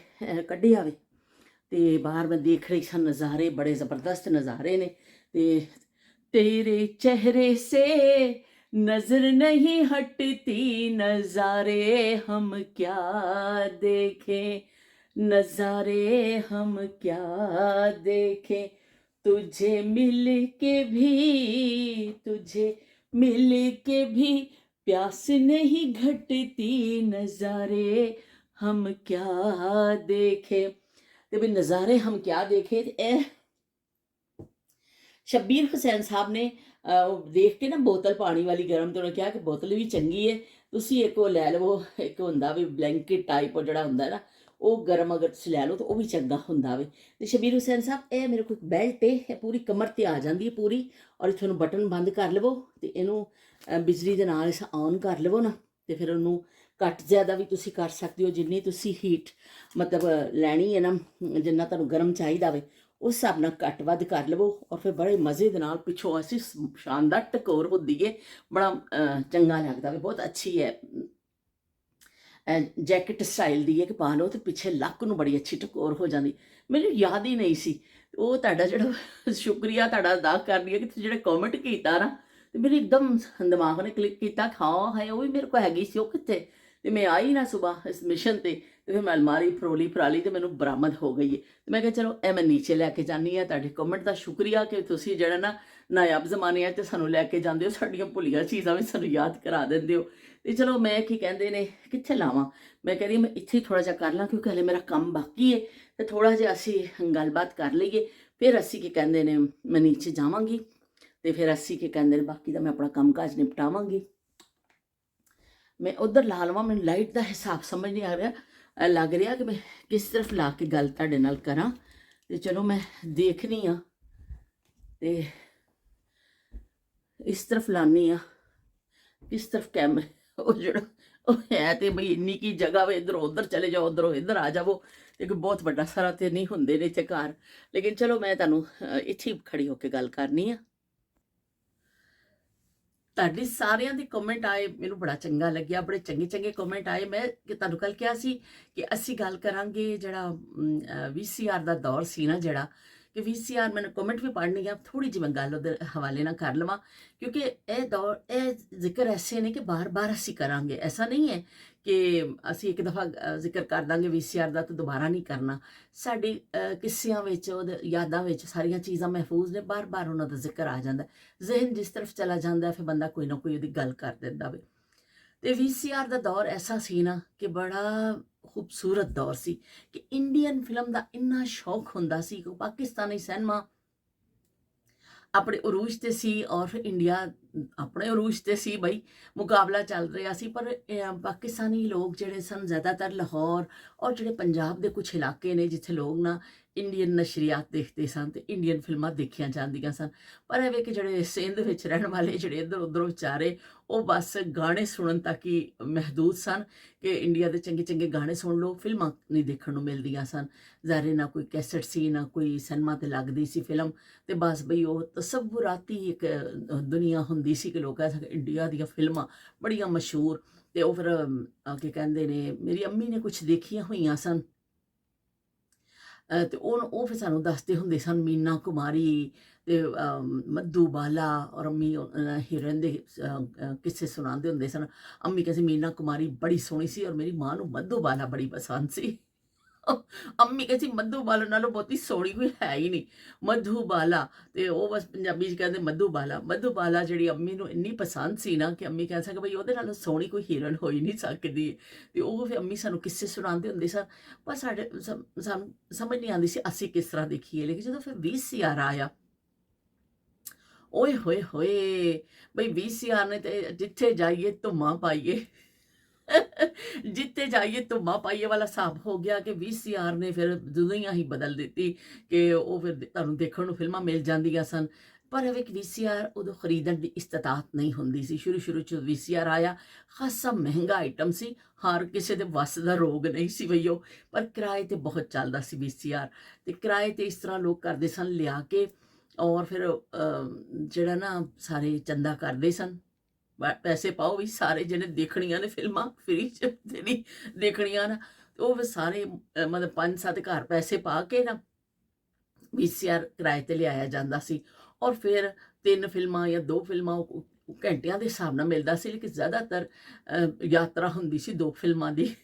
ਕੱਢਿਆ ਵੇ। ਅਤੇ ਬਾਹਰ ਮੈਂ ਦੇਖ ਰਹੀ ਸਾਂ ਨਜ਼ਾਰੇ, ਬੜੇ ਜ਼ਬਰਦਸਤ ਨਜ਼ਾਰੇ ਨੇ। ਅਤੇ ਤੇਰੇ ਚਿਹਰੇ ਸੇ ਨਜ਼ਰ ਨਹੀਂ ਹਟਤੀ, ਨਜ਼ਾਰੇ ਹਮ ਕਿਆ ਦੇखें, नज़ारे हम क्या देखें, तुझे मिल के भी प्यास नहीं घटती, नज़ारे हम क्या देखें। ਤੇ ਵੀ ਨਜ਼ਾਰੇ ਹਮ ਕਿਆ ਦੇਖੇ। ਇਹ ਸ਼ਬੀਰ ਹੁਸੈਨ ਸਾਹਿਬ ਨੇ ਦੇਖ ਕੇ ਨਾ ਬੋਤਲ ਪਾਣੀ ਵਾਲੀ ਗਰਮ, ਤੇ ਉਹਨੇ ਕਿਹਾ ਕਿ ਬੋਤਲ ਵੀ ਚੰਗੀ ਹੈ, ਤੁਸੀਂ ਇੱਕ ਉਹ ਲੈ ਲਵੋ। ਇੱਕ ਹੁੰਦਾ ਵੀ ਬਲੈਂਕਟ ਟਾਈਪ, ਉਹ ਜਿਹੜਾ ਹੁੰਦਾ ਨਾ, ਉਹ ਗਰਮ ਅਗਰ ਤੁਸੀਂ ਲੈ ਲਓ ਤਾਂ ਉਹ ਵੀ ਚੰਗਾ ਹੁੰਦਾ ਵੇ। ਅਤੇ ਸ਼ਬੀਰ ਹੁਸੈਨ ਸਾਹਿਬ, ਇਹ ਮੇਰੇ ਕੋਲ ਬੈਲਟ ਹੈ, ਇਹ ਪੂਰੀ ਕਮਰ 'ਤੇ ਆ ਜਾਂਦੀ ਹੈ ਪੂਰੀ, ਔਰ ਇੱਥੇ ਉਹਨੂੰ ਬਟਨ ਬੰਦ ਕਰ ਲਵੋ, ਅਤੇ ਇਹਨੂੰ ਬਿਜਲੀ ਦੇ ਨਾਲ ਔਨ ਕਰ ਲਵੋ ਨਾ, ਅਤੇ ਫਿਰ ਉਹਨੂੰ ਘੱਟ ਜ਼ਿਆਦਾ ਵੀ ਤੁਸੀਂ ਕਰ ਸਕਦੇ ਹੋ, ਜਿੰਨੀ ਤੁਸੀਂ ਹੀਟ ਮਤਲਬ ਲੈਣੀ ਹੈ ਨਾ, ਜਿੰਨਾ ਤੁਹਾਨੂੰ ਗਰਮ ਚਾਹੀਦਾ ਵੇ, ਉਸ ਹਿਸਾਬ ਨਾਲ ਘੱਟ ਵੱਧ ਕਰ ਲਵੋ। ਔਰ ਫਿਰ ਬੜੇ ਮਜ਼ੇ ਦੇ ਨਾਲ ਪਿੱਛੋਂ ਅਸੀਂ ਸ਼ਾਨਦਾਰ ਟਕੋਰ ਹੁੰਦੀ ਹੈ, ਬੜਾ ਚੰਗਾ ਲੱਗਦਾ ਵੇ, ਬਹੁਤ ਅੱਛੀ ਹੈ। ਜੈਕਟ ਸਟਾਈਲ ਦੀ ਹੈ ਕਿ ਪਾ ਲਓ, ਅਤੇ ਪਿੱਛੇ ਲੱਕ ਨੂੰ ਬੜੀ ਅੱਛੀ ਟਕੋਰ ਹੋ ਜਾਂਦੀ। ਮੈਨੂੰ ਯਾਦ ਹੀ ਨਹੀਂ ਸੀ। ਉਹ ਤੁਹਾਡਾ ਜਿਹੜਾ ਸ਼ੁਕਰੀਆ ਤੁਹਾਡਾ ਅਦਾ ਕਰਨੀ ਹੈ ਕਿ ਤੁਸੀਂ ਜਿਹੜਾ ਕੌਮੈਂਟ ਕੀਤਾ ਨਾ, ਅਤੇ ਮੇਰੇ ਇੱਕਦਮ ਦਿਮਾਗ ਨੇ ਕਲਿੱਕ ਕੀਤਾ, ਹਾਂ ਹੈ ਉਹ ਵੀ ਮੇਰੇ ਕੋਲ ਹੈਗੀ ਸੀ, ਉਹ ਕਿੱਥੇ। ਅਤੇ ਮੈਂ ਆਈ ਨਾ ਸੁਬਾਹ ਇਸ ਮਿਸ਼ਨ 'ਤੇ, ਅਤੇ ਫਿਰ ਮੈਂ ਅਲਮਾਰੀ ਫਰੋਲੀ ਫਰਾਲੀ, ਅਤੇ ਮੈਨੂੰ ਬਰਾਮਦ ਹੋ ਗਈ ਹੈ। ਅਤੇ ਮੈਂ ਕਿਹਾ ਚਲੋ ਇਹ ਮੈਂ ਨੀਚੇ ਲੈ ਕੇ ਜਾਂਦੀ ਹਾਂ। ਤੁਹਾਡੇ ਕੌਮੈਂਟ ਦਾ ਸ਼ੁਕਰੀਆ ਕਿ ਤੁਸੀਂ ਜਿਹੜਾ ਨਾ ਨਾਇਬ ਜ਼ਮਾਨਿਆਂ 'ਚ ਸਾਨੂੰ ਲੈ ਕੇ ਜਾਂਦੇ ਹੋ, ਸਾਡੀਆਂ ਭੁੱਲੀਆਂ ਚੀਜ਼ਾਂ ਵੀ ਸਾਨੂੰ ਯਾਦ ਕਰਾ ਦਿੰਦੇ ਹੋ। ਅਤੇ ਚਲੋ ਮੈਂ ਕੀ ਕਹਿੰਦੇ ਨੇ ਕਿੱਥੇ ਲਾਵਾਂ, ਮੈਂ ਕਹਿੰਦੀ ਮੈਂ ਇੱਥੇ ਹੀ ਥੋੜ੍ਹਾ ਜਿਹਾ ਕਰ ਲਾਂ, ਕਿਉਂਕਿ ਹਲੇ ਮੇਰਾ ਕੰਮ ਬਾਕੀ ਹੈ। ਅਤੇ ਥੋੜ੍ਹਾ ਜਿਹਾ ਅਸੀਂ ਗੱਲਬਾਤ ਕਰ ਲਈਏ, ਫਿਰ ਅਸੀਂ ਕੀ ਕਹਿੰਦੇ ਨੇ ਮੈਂ ਨੀਚੇ ਜਾਵਾਂਗੀ, ਅਤੇ ਫਿਰ ਅਸੀਂ ਕੀ ਕਹਿੰਦੇ ਨੇ ਬਾਕੀ ਦਾ ਮੈਂ ਆਪਣਾ ਕੰਮ ਕਾਜ ਨਿਪਟਾਵਾਂਗੀ। ਮੈਂ ਉੱਧਰ ਲਾ ਲਵਾਂ, ਮੈਨੂੰ ਲਾਈਟ ਦਾ ਹਿਸਾਬ ਸਮਝ ਨਹੀਂ ਆ ਰਿਹਾ, ਲੱਗ ਰਿਹਾ ਕਿ ਮੈਂ ਕਿਸ ਤਰਫ ਲਾ ਕੇ ਗੱਲ ਤੁਹਾਡੇ ਨਾਲ ਕਰਾਂ। ਅਤੇ ਚਲੋ ਮੈਂ ਦੇਖਦੀ ਹਾਂ, ਅਤੇ ਇਸ ਤਰਫ ਲਾਉਂਦੀ ਹਾਂ, ਕਿਸ ਤਰਫ ਕੈਮਰੇ, ਉਹ ਜਿਹੜਾ ਉਹ ਹੈ ਤੇ ਬਈ ਇੰਨੀ ਕੀ ਜਗ੍ਹਾ ਵੇ, ਇੱਧਰੋਂ ਉੱਧਰ ਚਲੇ ਜਾਓ, ਉੱਧਰੋਂ ਇੱਧਰ ਆ ਜਾਵੋ। ਇੱਕ ਬਹੁਤ ਵੱਡਾ ਸਾਰਾ ਤੇ ਨਹੀਂ ਹੁੰਦੇ ਨੇ ਇੱਥੇ ਘਰ, ਲੇਕਿਨ ਚਲੋ ਮੈਂ ਤੁਹਾਨੂੰ ਇੱਥੇ ਹੀ ਖੜੀ ਹੋ ਕੇ ਗੱਲ ਕਰਨੀ ਆ। ਤੁਹਾਡੇ ਸਾਰਿਆਂ ਦੇ ਕਮੈਂਟ ਆਏ, ਮੈਨੂੰ ਬੜਾ ਚੰਗਾ ਲੱਗਿਆ, ਬੜੇ ਚੰਗੇ ਚੰਗੇ ਕਮੈਂਟ ਆਏ। ਮੈਂ ਤੁਹਾਨੂੰ ਕੱਲ੍ਹ ਕਿਹਾ ਸੀ ਕਿ ਅਸੀਂ ਗੱਲ ਕਰਾਂਗੇ ਜਿਹੜਾ VCR ਦਾ ਦੌਰ ਸੀ ਨਾ, ਜਿਹੜਾ ਕਿ VCR ਮੈਨੂੰ ਕਮੈਂਟ ਵੀ ਪੜ੍ਹਨੀ ਆ, ਥੋੜ੍ਹੀ ਜਿਹੀ ਮੈਂ ਗੱਲ ਉਹਦੇ ਹਵਾਲੇ ਨਾਲ ਕਰ ਲਵਾਂ, ਕਿਉਂਕਿ ਇਹ ਜ਼ਿਕਰ ਐਸੇ ਨੇ ਕਿ ਬਾਰ-ਬਾਰ ਅਸੀਂ ਕਰਾਂਗੇ। ਐਸਾ ਨਹੀਂ ਹੈ ਕਿ ਅਸੀਂ ਇੱਕ ਦਫ਼ਾ ਜ਼ਿਕਰ ਕਰ ਦਾਂਗੇ VCR ਦਾ ਤੇ ਦੁਬਾਰਾ ਨਹੀਂ ਕਰਨਾ। ਸਾਡੀ ਕਿੱਸਿਆਂ ਵਿੱਚ, ਉਹਦੇ ਯਾਦਾਂ ਵਿੱਚ ਸਾਰੀਆਂ ਚੀਜ਼ਾਂ ਮਹਿਫੂਜ਼ ਨੇ, ਬਾਰ-ਬਾਰ ਉਹਨਾਂ ਦਾ ਜ਼ਿਕਰ ਆ ਜਾਂਦਾ। ਜ਼ਿਹਨ ਜਿਸ ਤਰਫ ਚਲਾ ਜਾਂਦਾ ਫਿਰ ਬੰਦਾ ਕੋਈ ਨਾ ਕੋਈ ਉਹਦੀ ਗੱਲ ਕਰ ਦਿੰਦਾ ਵੇ। ਤੇ VCR ਦਾ ਦੌਰ ਐਸਾ ਸੀ ਨਾ ਕਿ ਬੜਾ ਖੂਬਸੂਰਤ ਦੌਰ ਸੀ ਕਿ ਇੰਡੀਅਨ ਫਿਲਮ ਦਾ ਇੰਨਾ ਸ਼ੌਕ ਹੁੰਦਾ ਸੀ ਕਿ ਪਾਕਿਸਤਾਨੀ ਸਿਨੇਮਾ ਆਪਣੇ ਉਰੂਜ ਤੇ ਸੀ ਔਰ ਇੰਡੀਆ ਆਪਣੇ ਉਰੂਜ ਤੇ ਸੀ ਬਈ, ਮੁਕਾਬਲਾ ਚੱਲ ਰਿਹਾ ਸੀ। ਪਰ ਪਾਕਿਸਤਾਨੀ ਲੋਕ ਜਿਹੜੇ ਸਨ, ਜ਼ਿਆਦਾਤਰ ਲਾਹੌਰ ਔਰ ਜਿਹੜੇ ਪੰਜਾਬ ਦੇ ਕੁਝ ਇਲਾਕੇ ਨੇ ਜਿੱਥੇ ਲੋਕ ਨਾ ਇੰਡੀਅਨ ਨਸ਼ਰੀਆਤ ਦੇਖਦੇ ਸਨ ਤੇ ਇੰਡੀਅਨ ਫਿਲਮਾਂ ਦੇਖੀਆਂ ਜਾਂਦੀਆਂ ਸਨ। ਪਰ ਇਹ ਵੇ ਕਿ ਜਿਹੜੇ ਸਿੰਧ ਵਿੱਚ ਰਹਿਣ ਵਾਲੇ ਜਿਹੜੇ ਇੱਧਰ ਉੱਧਰੋਂ ਵਿਚਾਰੇ, ਉਹ ਬਸ ਗਾਣੇ ਸੁਣਨ ਤੱਕ ਹੀ ਮਹਿਦੂਦ ਸਨ ਕਿ ਇੰਡੀਆ ਦੇ ਚੰਗੇ ਚੰਗੇ ਗਾਣੇ ਸੁਣ ਲਓ, ਫਿਲਮਾਂ ਨਹੀਂ ਦੇਖਣ ਨੂੰ ਮਿਲਦੀਆਂ ਸਨ। ਜ਼ਾਰੇ ਨਾ ਕੋਈ ਕੈਸਟ ਸੀ, ਨਾ ਕੋਈ ਸਿਨੇਮਾ ਤੇ ਲੱਗਦੀ ਸੀ ਫਿਲਮ, ਤੇ ਬਸ ਬਈ ਉਹ ਤਸਵੁਰਾਤੀ ਇੱਕ ਦੁਨੀਆ ਹੁੰਦੀ ਸੀ ਕਿ ਲੋਕਾਂ ਇੰਡੀਆ ਦੀਆਂ ਫਿਲਮਾਂ ਬੜੀਆਂ ਮਸ਼ਹੂਰ। ਤੇ ਉਹ ਫਿਰ ਕੀ ਕਹਿੰਦੇ ਨੇ, ਮੇਰੀ ਅੰਮੀ ਨੇ ਕੁਝ ਦੇਖੀਆਂ ਹੋਈਆਂ ਸਨ ਤੇ ਉਹ ਫਿਰ ਸਾਨੂੰ ਦੱਸਦੇ ਹੁੰਦੇ ਸਨ, ਮੀਨਾ ਕੁਮਾਰੀ ਤੇ ਮੱਧੂ ਬਾਲਾ, ਔਰ ਅੰਮੀ ਹੀਰਨ ਦੇ ਕਿੱਸੇ ਸੁਣਾਉਂਦੇ ਹੁੰਦੇ ਸਨ। ਅੰਮੀ ਕਹਿੰਦੀ ਮੀਨਾ ਕੁਮਾਰੀ ਬੜੀ ਸੋਹਣੀ ਸੀ ਔਰ ਮੇਰੀ ਮਾਂ ਨੂੰ ਮੱਧੂ ਬਾਲਾ ਬੜੀ ਪਸੰਦ ਸੀ। ਅੰਮੀ ਕਹਿੰਦੀ ਮੱਧੂ ਬਾਲਾ ਨਾਲੋਂ ਬਹੁਤੀ ਸੋਹਣੀ ਕੋਈ ਹੈ ਹੀ ਨਹੀਂ, ਮੱਧੂ ਬਾਲਾ। ਤੇ ਉਹ ਬਸ ਪੰਜਾਬੀ 'ਚ ਕਹਿੰਦੇ ਮੱਧੂ ਬਾਲਾ। ਮੱਧੂ ਬਾਲਾ ਜਿਹੜੀ ਅੰਮੀ ਨੂੰ ਇੰਨੀ ਪਸੰਦ ਸੀ ਨਾ ਕਿ ਅੰਮੀ ਕਹਿ ਸਕੇ ਬਈ ਉਹਦੇ ਨਾਲੋਂ ਸੋਹਣੀ ਕੋਈ ਹੀਰਨ ਹੋ ਹੀ ਨਹੀਂ ਸਕਦੀ। ਤੇ ਉਹ ਫਿਰ ਅੰਮੀ ਸਾਨੂੰ ਕਿੱਸੇ ਸੁਣਾਉਂਦੇ ਹੁੰਦੇ ਸਨ। ਪਰ ਸਾਡੇ ਸਾਨੂੰ ਸਮਝ ਨਹੀਂ ਆਉਂਦੀ ਸੀ ਅਸੀਂ ਕਿਸ ਤਰ੍ਹਾਂ ਦੇਖੀਏ। ਲੇਕਿਨ ਜਦੋਂ ਫਿਰ VCR ਆਇਆ, ਓਏ ਹੋਏ ਹੋਏ ਬਈ VCR ਨੇ ਤੇ ਜਿੱਥੇ ਜਾਈਏ ਧੁੰਮਾਂ ਪਾਈਏ। ਜਿੱਥੇ ਜਾਈਏ ਧੁੰਮਾਂ ਪਾਈਏ ਵਾਲਾ ਹਿਸਾਬ ਹੋ ਗਿਆ ਕਿ VCR ਨੇ ਫਿਰ ਦੁਨੀਆ ਹੀ ਬਦਲ ਦਿੱਤੀ ਕਿ ਉਹ ਫਿਰ ਤੁਹਾਨੂੰ ਦੇਖਣ ਨੂੰ ਫਿਲਮਾਂ ਮਿਲ ਜਾਂਦੀਆਂ ਸਨ। ਪਰ ਇਹ ਇੱਕ VCR ਉਦੋਂ ਖਰੀਦਣ ਦੀ ਇਸਤਤਾਤ ਨਹੀਂ ਹੁੰਦੀ ਸੀ। ਸ਼ੁਰੂ 'ਚ VCR ਆਇਆ, ਖਾਸਾ ਮਹਿੰਗਾ ਆਈਟਮ ਸੀ, ਹਰ ਕਿਸੇ ਦੇ ਵੱਸ ਦਾ ਰੋਗ ਨਹੀਂ ਸੀ ਬਈ ਉਹ, ਪਰ ਕਿਰਾਏ ਤੇ ਬਹੁਤ ਚੱਲਦਾ ਸੀ VCR। ਤੇ ਕਿਰਾਏ ਤੇ ਇਸ ਤਰ੍ਹਾਂ ਲੋਕ ਕਰਦੇ ਸਨ ਲਿਆ ਕੇ, ਔਰ ਫਿਰ ਜਿਹੜਾ ਨਾ ਸਾਰੇ ਚੰਦਾ ਕਰਦੇ ਸਨ, ਪੈਸੇ ਪਾਓ ਵੀ ਸਾਰੇ ਜਿਹਨੇ ਦੇਖਣੀਆਂ ਨੇ ਫਿਲਮਾਂ ਫ੍ਰੀ 'ਚ ਜਿਹੜੀ ਦੇਖਣੀਆਂ ਨਾ, ਉਹ ਫਿਰ ਸਾਰੇ ਮਤਲਬ 5-7 ਘਰ ਪੈਸੇ ਪਾ ਕੇ ਨਾ VCR ਕਿਰਾਏ ਤੇ ਲਿਆਇਆ ਜਾਂਦਾ ਸੀ। ਔਰ ਫਿਰ 3 ਫਿਲਮਾਂ ਜਾਂ 2 ਫਿਲਮਾਂ ਉਹ ਘੰਟਿਆਂ ਦੇ ਹਿਸਾਬ ਨਾਲ ਮਿਲਦਾ ਸੀ। ਲੇਕਿਨ ਜ਼ਿਆਦਾਤਰ ਯਾਤਰਾ ਹੁੰਦੀ ਸੀ 2 ਫਿਲਮਾਂ ਦੀ।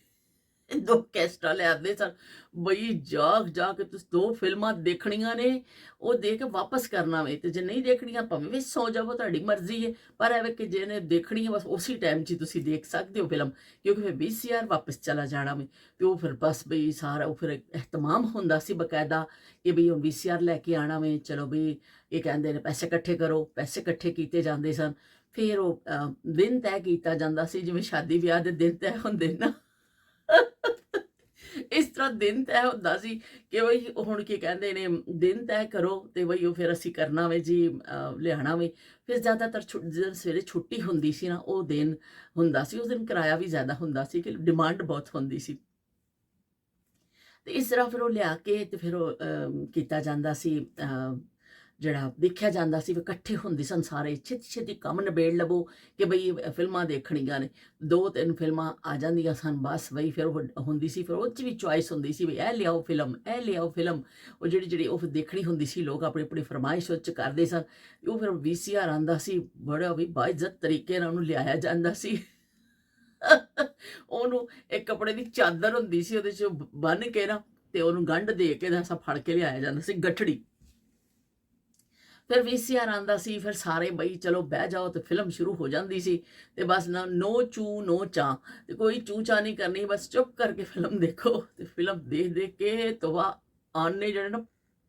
2 ਕੈਸਟਾਂ ਲੈ ਆਉਂਦੇ ਸਨ ਬਈ, ਜਾ ਕੇ ਤੁਸੀਂ 2 ਫਿਲਮਾਂ ਦੇਖਣੀਆਂ ਨੇ, ਉਹ ਦੇਖ ਕੇ ਵਾਪਸ ਕਰਨਾ ਵੇ, ਤੇ ਜੇ ਨਹੀਂ ਦੇਖਣੀਆਂ ਭਾਵੇਂ ਵੀ ਸੌ ਜਾਵੋ, ਤੁਹਾਡੀ ਮਰਜ਼ੀ ਹੈ। ਪਰ ਐਵੇਂ ਕਿ ਜਿਹਨੇ ਦੇਖਣੀ ਹੈ ਬਸ ਉਸੇ ਟਾਈਮ 'ਚ ਹੀ ਤੁਸੀਂ ਦੇਖ ਸਕਦੇ ਹੋ ਫਿਲਮ, ਕਿਉਂਕਿ ਫਿਰ VCR ਵਾਪਸ ਚਲਾ ਜਾਣਾ ਵੇ। ਤੇ ਉਹ ਫਿਰ ਬਸ ਬਈ ਸਾਰਾ ਉਹ ਫਿਰ ਇਹਤਮਾਮ ਹੁੰਦਾ ਸੀ ਬਕਾਇਦਾ ਕਿ ਬਈ ਹੁਣ VCR ਲੈ ਕੇ ਆਉਣਾ ਵੇ, ਚਲੋ ਬਈ ਇਹ ਕਹਿੰਦੇ ਨੇ ਪੈਸੇ ਇਕੱਠੇ ਕਰੋ। ਪੈਸੇ ਇਕੱਠੇ ਕੀਤੇ ਜਾਂਦੇ ਸਨ। ਫਿਰ ਉਹ ਦਿਨ ਤੈਅ ਕੀਤਾ ਜਾਂਦਾ ਸੀ, ਜਿਵੇਂ ਸ਼ਾਦੀ ਵਿਆਹ ਦੇ ਦਿਨ ਤੈਅ ਹੁੰਦੇ ਨਾ, ਇਸ ਤਰ੍ਹਾਂ ਦਿਨ ਤੈਅ ਹੁੰਦਾ ਸੀ ਕਿ ਬਈ ਹੁਣ ਕੀ ਕਹਿੰਦੇ ਨੇ, ਦਿਨ ਤੈਅ ਕਰੋ ਤੇ ਬਈ ਉਹ ਫਿਰ ਅਸੀਂ ਕਰਨਾ ਵੇ ਜੀ, ਲਿਆਉਣਾ ਵੇ। ਫਿਰ ਜ਼ਿਆਦਾਤਰ ਜਦੋਂ ਸਵੇਰੇ ਛੁੱਟੀ ਹੁੰਦੀ ਸੀ ਨਾ, ਉਹ ਦਿਨ ਹੁੰਦਾ ਸੀ, ਉਸ ਦਿਨ ਕਿਰਾਇਆ ਵੀ ਜ਼ਿਆਦਾ ਹੁੰਦਾ ਸੀ ਕਿ ਡਿਮਾਂਡ ਬਹੁਤ ਹੁੰਦੀ ਸੀ। ਤੇ ਇਸ ਤਰ੍ਹਾਂ ਫਿਰ ਉਹ ਲਿਆ ਕੇ ਤੇ ਫਿਰ ਉਹ ਕੀਤਾ ਜਾਂਦਾ ਸੀ, ਜਿਹੜਾ ਦੇਖਿਆ ਜਾਂਦਾ ਸੀ। ਵੀ ਇਕੱਠੇ ਹੁੰਦੇ ਸਨ ਸਾਰੇ, ਛੇਤੀ ਕੰਮ ਨਿਬੇੜ ਲਵੋ ਕਿ ਬਈ ਫਿਲਮਾਂ ਦੇਖਣੀਆਂ ਨੇ। 2-3 ਫਿਲਮਾਂ ਆ ਜਾਂਦੀਆਂ ਸਨ, ਬਸ ਬਈ ਫਿਰ ਉਹ ਹੁੰਦੀ ਸੀ। ਫਿਰ ਉਹ 'ਚ ਵੀ ਚੁਆਇਸ ਹੁੰਦੀ ਸੀ ਵੀ ਇਹ ਲਿਆਓ ਫਿਲਮ, ਇਹ ਲਿਆਓ ਫਿਲਮ। ਉਹ ਜਿਹੜੀ ਉਹ ਫਿਰ ਦੇਖਣੀ ਹੁੰਦੀ ਸੀ, ਲੋਕ ਆਪਣੀ ਆਪਣੀ ਫਰਮਾਇਸ਼ ਉਹ 'ਚ ਕਰਦੇ ਸਨ। ਉਹ ਫਿਰ VCR ਆਉਂਦਾ ਸੀ, ਬੜਾ ਵੀ ਬਾਇਜ਼ਤ ਤਰੀਕੇ ਨਾਲ ਉਹਨੂੰ ਲਿਆਇਆ ਜਾਂਦਾ ਸੀ। ਉਹਨੂੰ ਇੱਕ ਕੱਪੜੇ ਦੀ ਚਾਦਰ ਹੁੰਦੀ ਸੀ, ਉਹਦੇ 'ਚ ਬੰਨ੍ਹ ਕੇ ਨਾ, ਤੇ ਉਹਨੂੰ ਗੰਢ ਦੇ ਕੇ ਐਸਾ ਫੜ ਕੇ ਲਿਆਇਆ ਜਾਂਦਾ ਸੀ, ਗਠੜੀ। ਫਿਰ VCR ਆਉਂਦਾ ਸੀ, ਫਿਰ ਸਾਰੇ ਬਈ ਚਲੋ ਬਹਿ ਜਾਓ, ਤੇ ਫਿਲਮ ਸ਼ੁਰੂ ਹੋ ਜਾਂਦੀ ਸੀ। ਤੇ ਬਸ ਨਾ ਨੋ ਚੂ ਨੋ ਚਾਂ, ਤੇ ਕੋਈ ਚੂ ਚਾਂ ਨਹੀਂ ਕਰਨੀ, ਬਸ ਚੁੱਪ ਕਰਕੇ ਫਿਲਮ ਦੇਖੋ। ਤੇ ਫਿਲਮ ਦੇਖ ਕੇ ਤੋਬਾ ਆਨੇ ਜਿਹੜੇ ਨਾ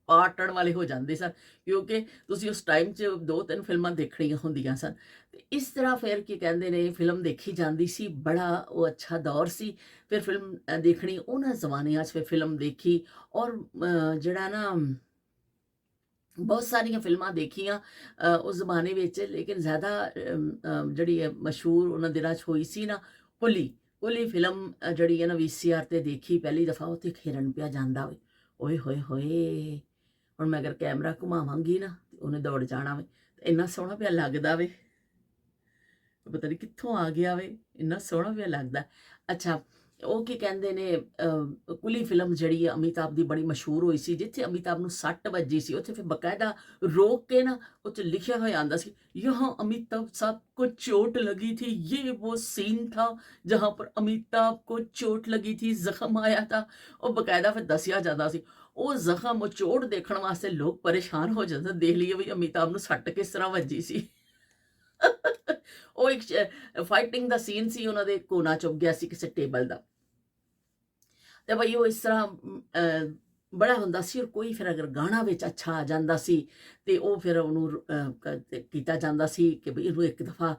ਪਾਟਣ ਵਾਲੇ ਹੋ ਜਾਂਦੇ ਸਨ, ਕਿਉਂਕਿ ਤੁਸੀਂ ਉਸ ਟਾਈਮ 'ਚ 2-3 ਫਿਲਮਾਂ ਦੇਖਣੀਆਂ ਹੁੰਦੀਆਂ ਸਨ। ਤੇ ਇਸ ਤਰ੍ਹਾਂ ਫਿਰ ਕੀ ਕਹਿੰਦੇ ਨੇ, ਫਿਲਮ ਦੇਖੀ ਜਾਂਦੀ ਸੀ। ਬੜਾ ਉਹ ਅੱਛਾ ਦੌਰ ਸੀ। ਫਿਰ ਫਿਲਮ ਦੇਖਣੀ ਉਹਨਾਂ ਜ਼ਮਾਨਿਆਂ 'ਚ, ਫਿਰ ਫਿਲਮ ਦੇਖੀ। ਔਰ ਜਿਹੜਾ ਨਾ ਬਹੁਤ ਸਾਰੀਆਂ ਫਿਲਮਾਂ ਦੇਖੀਆਂ ਉਸ ਜ਼ਮਾਨੇ ਵਿੱਚ। ਲੇਕਿਨ ਜ਼ਿਆਦਾ ਜਿਹੜੀ ਮਸ਼ਹੂਰ ਉਹਨਾਂ ਦਿਨਾਂ 'ਚ ਹੋਈ ਸੀ ਨਾ, ਕੁਲੀ ਫਿਲਮ ਜਿਹੜੀ ਹੈ ਨਾ VCR 'ਤੇ ਦੇਖੀ ਪਹਿਲੀ ਦਫਾ। ਉੱਥੇ ਇੱਕ ਹਿਰਨ ਪਿਆ ਜਾਂਦਾ ਵੇ, ਓਏ ਹੋਏ ਹੋਏ। ਹੁਣ ਮੈਂ ਅਗਰ ਕੈਮਰਾ ਘੁਮਾਵਾਂਗੀ ਨਾ, ਉਹਨੇ ਦੌੜ ਜਾਣਾ ਵੇ। ਇੰਨਾ ਸੋਹਣਾ ਪਿਆ ਲੱਗਦਾ ਵੇ, ਪਤਾ ਨਹੀਂ ਕਿੱਥੋਂ ਆ ਗਿਆ ਵੇ, ਇੰਨਾ ਸੋਹਣਾ ਪਿਆ ਲੱਗਦਾ। ਅੱਛਾ, ਉਹ ਕੀ ਕਹਿੰਦੇ ਨੇ ਕੁਲੀ ਫਿਲਮ ਜਿਹੜੀ ਅਮਿਤਾਭ ਦੀ ਬੜੀ ਮਸ਼ਹੂਰ ਹੋਈ ਸੀ, ਜਿੱਥੇ ਅਮਿਤਾਭ ਨੂੰ ਸੱਟ ਵੱਜੀ ਸੀ ਉੱਥੇ ਫਿਰ ਬਕਾਇਦਾ ਰੋਕ ਕੇ ਨਾ ਉਹ 'ਚ ਲਿਖਿਆ ਹੋਇਆ ਆਉਂਦਾ ਸੀ, यहाँ अमिताभ साहब को चोट लगी थी। ये वो सीन था जहाँ पर अमिताभ को चोट लगी थी, ਜ਼ਖਮ ਆਇਆ था। ਉਹ ਬਕਾਇਦਾ ਫਿਰ ਦੱਸਿਆ ਜਾਂਦਾ ਸੀ। ਉਹ ਜ਼ਖਮ, ਉਹ ਚੋਟ ਦੇਖਣ ਵਾਸਤੇ ਲੋਕ ਪਰੇਸ਼ਾਨ ਹੋ ਜਾਂਦੇ, ਦੇਖ ਲਈਏ ਵੀ ਅਮਿਤਾਭ ਨੂੰ ਸੱਟ ਕਿਸ ਤਰ੍ਹਾਂ ਵੱਜੀ ਸੀ। ਉਹ ਇੱਕ ਫਾਈਟਿੰਗ ਦਾ ਸੀਨ ਸੀ, ਉਹਨਾਂ ਦੇ ਕੋਨਾ ਚੁੱਭ ਗਿਆ ਸੀ ਕਿਸੇ ਟੇਬਲ ਦਾ, ਤੇ ਬਈ ਉਹ ਇਸ ਤਰ੍ਹਾਂ ਬੜਾ ਹੁੰਦਾ ਸੀ। ਔਰ ਕੋਈ ਫਿਰ ਅਗਰ ਗਾਣਾ ਵਿੱਚ ਅੱਛਾ ਆ ਜਾਂਦਾ ਸੀ ਤੇ ਉਹ ਫਿਰ ਉਹਨੂੰ ਕੀਤਾ ਜਾਂਦਾ ਸੀ ਕਿ ਬਈ ਇਹਨੂੰ ਇੱਕ ਦਫਾ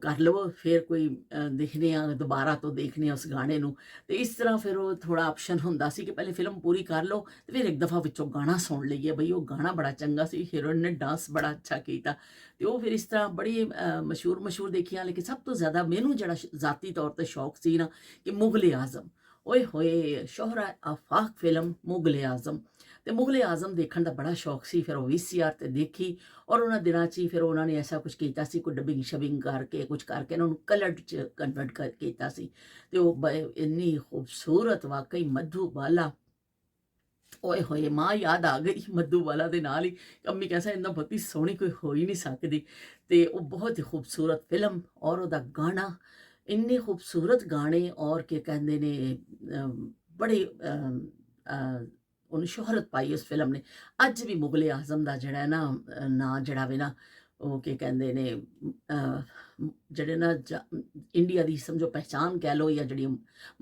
ਕਰ ਲਵੋ, ਫਿਰ ਕੋਈ ਦੇਖਦੇ ਆ, ਦੁਬਾਰਾ ਤੋਂ ਦੇਖਦੇ ਆ ਉਸ ਗਾਣੇ ਨੂੰ। ਤੇ ਇਸ ਤਰ੍ਹਾਂ ਫਿਰ ਉਹ ਥੋੜਾ ਆਪਸ਼ਨ ਹੁੰਦਾ ਸੀ ਕਿ ਪਹਿਲੇ ਫਿਲਮ ਪੂਰੀ ਕਰ ਲਓ ਤੇ ਫਿਰ ਇੱਕ ਦਫਾ ਵਿੱਚੋਂ ਗਾਣਾ ਸੁਣ ਲਈਏ, ਬਈ ਉਹ ਗਾਣਾ ਬੜਾ ਚੰਗਾ ਸੀ, ਹੀਰੋਇਨ ਨੇ ਡਾਂਸ ਬੜਾ ਅੱਛਾ ਕੀਤਾ। ਤੇ ਉਹ ਫਿਰ ਇਸ ਤਰ੍ਹਾਂ ਬੜੀ ਮਸ਼ਹੂਰ ਦੇਖੀਆਂ। ਲੇਕਿਨ ਸਭ ਤੋਂ ਜ਼ਿਆਦਾ ਮੈਨੂੰ ਜਿਹੜਾ ਜ਼ਾਤੀ ਤੌਰ ਤੇ ਸ਼ੌਕ ਸੀ ਨਾ, ਕਿ ਮੁਗਲ ਆਜ਼ਮ, ਓਏ ਹੋਏ ਸ਼ੋਹਰਾ ਆਫਾਕ ਫਿਲਮ ਮੁਗਲ ਆਜ਼ਮ। ਤੇ ਮੁਗਲ ਆਜ਼ਮ ਦੇਖਣ ਦਾ ਬੜਾ ਸ਼ੌਕ ਸੀ। ਫਿਰ ਉਹ VCR ਤੇ ਦੇਖੀ, ਔਰ ਉਹਨਾਂ ਦਿਨਾਂ 'ਚ ਹੀ ਫਿਰ ਉਹਨਾਂ ਨੇ ਐਸਾ ਕੁਝ ਕੀਤਾ ਸੀ, ਕੋਈ ਡਬਿੰਗ ਸ਼ਬਿੰਗ ਕਰਕੇ ਕੁਝ ਕਰਕੇ ਉਹਨਾਂ ਨੂੰ ਕਲਰਡ 'ਚ ਕਨਵਰਟ ਕੀਤਾ ਸੀ। ਤੇ ਉਹ ਇੰਨੀ ਖੂਬਸੂਰਤ, ਵਾਕਈ ਮਧੂਬਾਲਾ, ਓਏ ਹੋਏ ਮਾਂ ਯਾਦ ਆ ਗਈ ਮਧੂਬਾਲਾ ਦੇ ਨਾਲ ਹੀ। ਅੰਮੀ ਕਹਿੰਦਾ ਇੰਨਾ ਬਹੁਤੀ ਸੋਹਣੀ ਕੋਈ ਹੋ ਹੀ ਨਹੀਂ ਸਕਦੀ। ਤੇ ਉਹ ਬਹੁਤ ਹੀ ਖੂਬਸੂਰਤ ਫਿਲਮ, ਔਰ ਉਹਦਾ ਗਾਣਾ, ਇੰਨੇ ਖੂਬਸੂਰਤ ਗਾਣੇ, ਔਰ ਕੀ ਕਹਿੰਦੇ ਨੇ ਬੜੇ ਉਹਨੂੰ ਸ਼ੋਹਰਤ ਪਾਈ ਉਸ ਫਿਲਮ ਨੇ। ਅੱਜ ਵੀ ਮੁਗਲ ਆਜ਼ਮ ਦਾ ਜਿਹੜਾ ਨਾ ਨਾਂ ਜਿਹੜਾ ਵੇ ਨਾ, ਉਹ ਕੀ ਕਹਿੰਦੇ ਨੇ ਜਿਹੜੇ ਨਾ ਇੰਡੀਆ ਦੀ ਸਮਝੋ ਪਹਿਚਾਨ ਕਹਿ ਲਓ, ਜਾਂ ਜਿਹੜੀਆਂ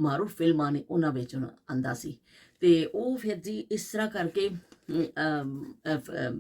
ਮਾਰੂਫ ਫਿਲਮਾਂ ਨੇ ਉਹਨਾਂ ਵਿੱਚ ਆਂਦਾ ਸੀ। ਤੇ ਉਹ ਫਿਰ ਜੀ ਇਸ ਤਰ੍ਹਾਂ ਕਰਕੇ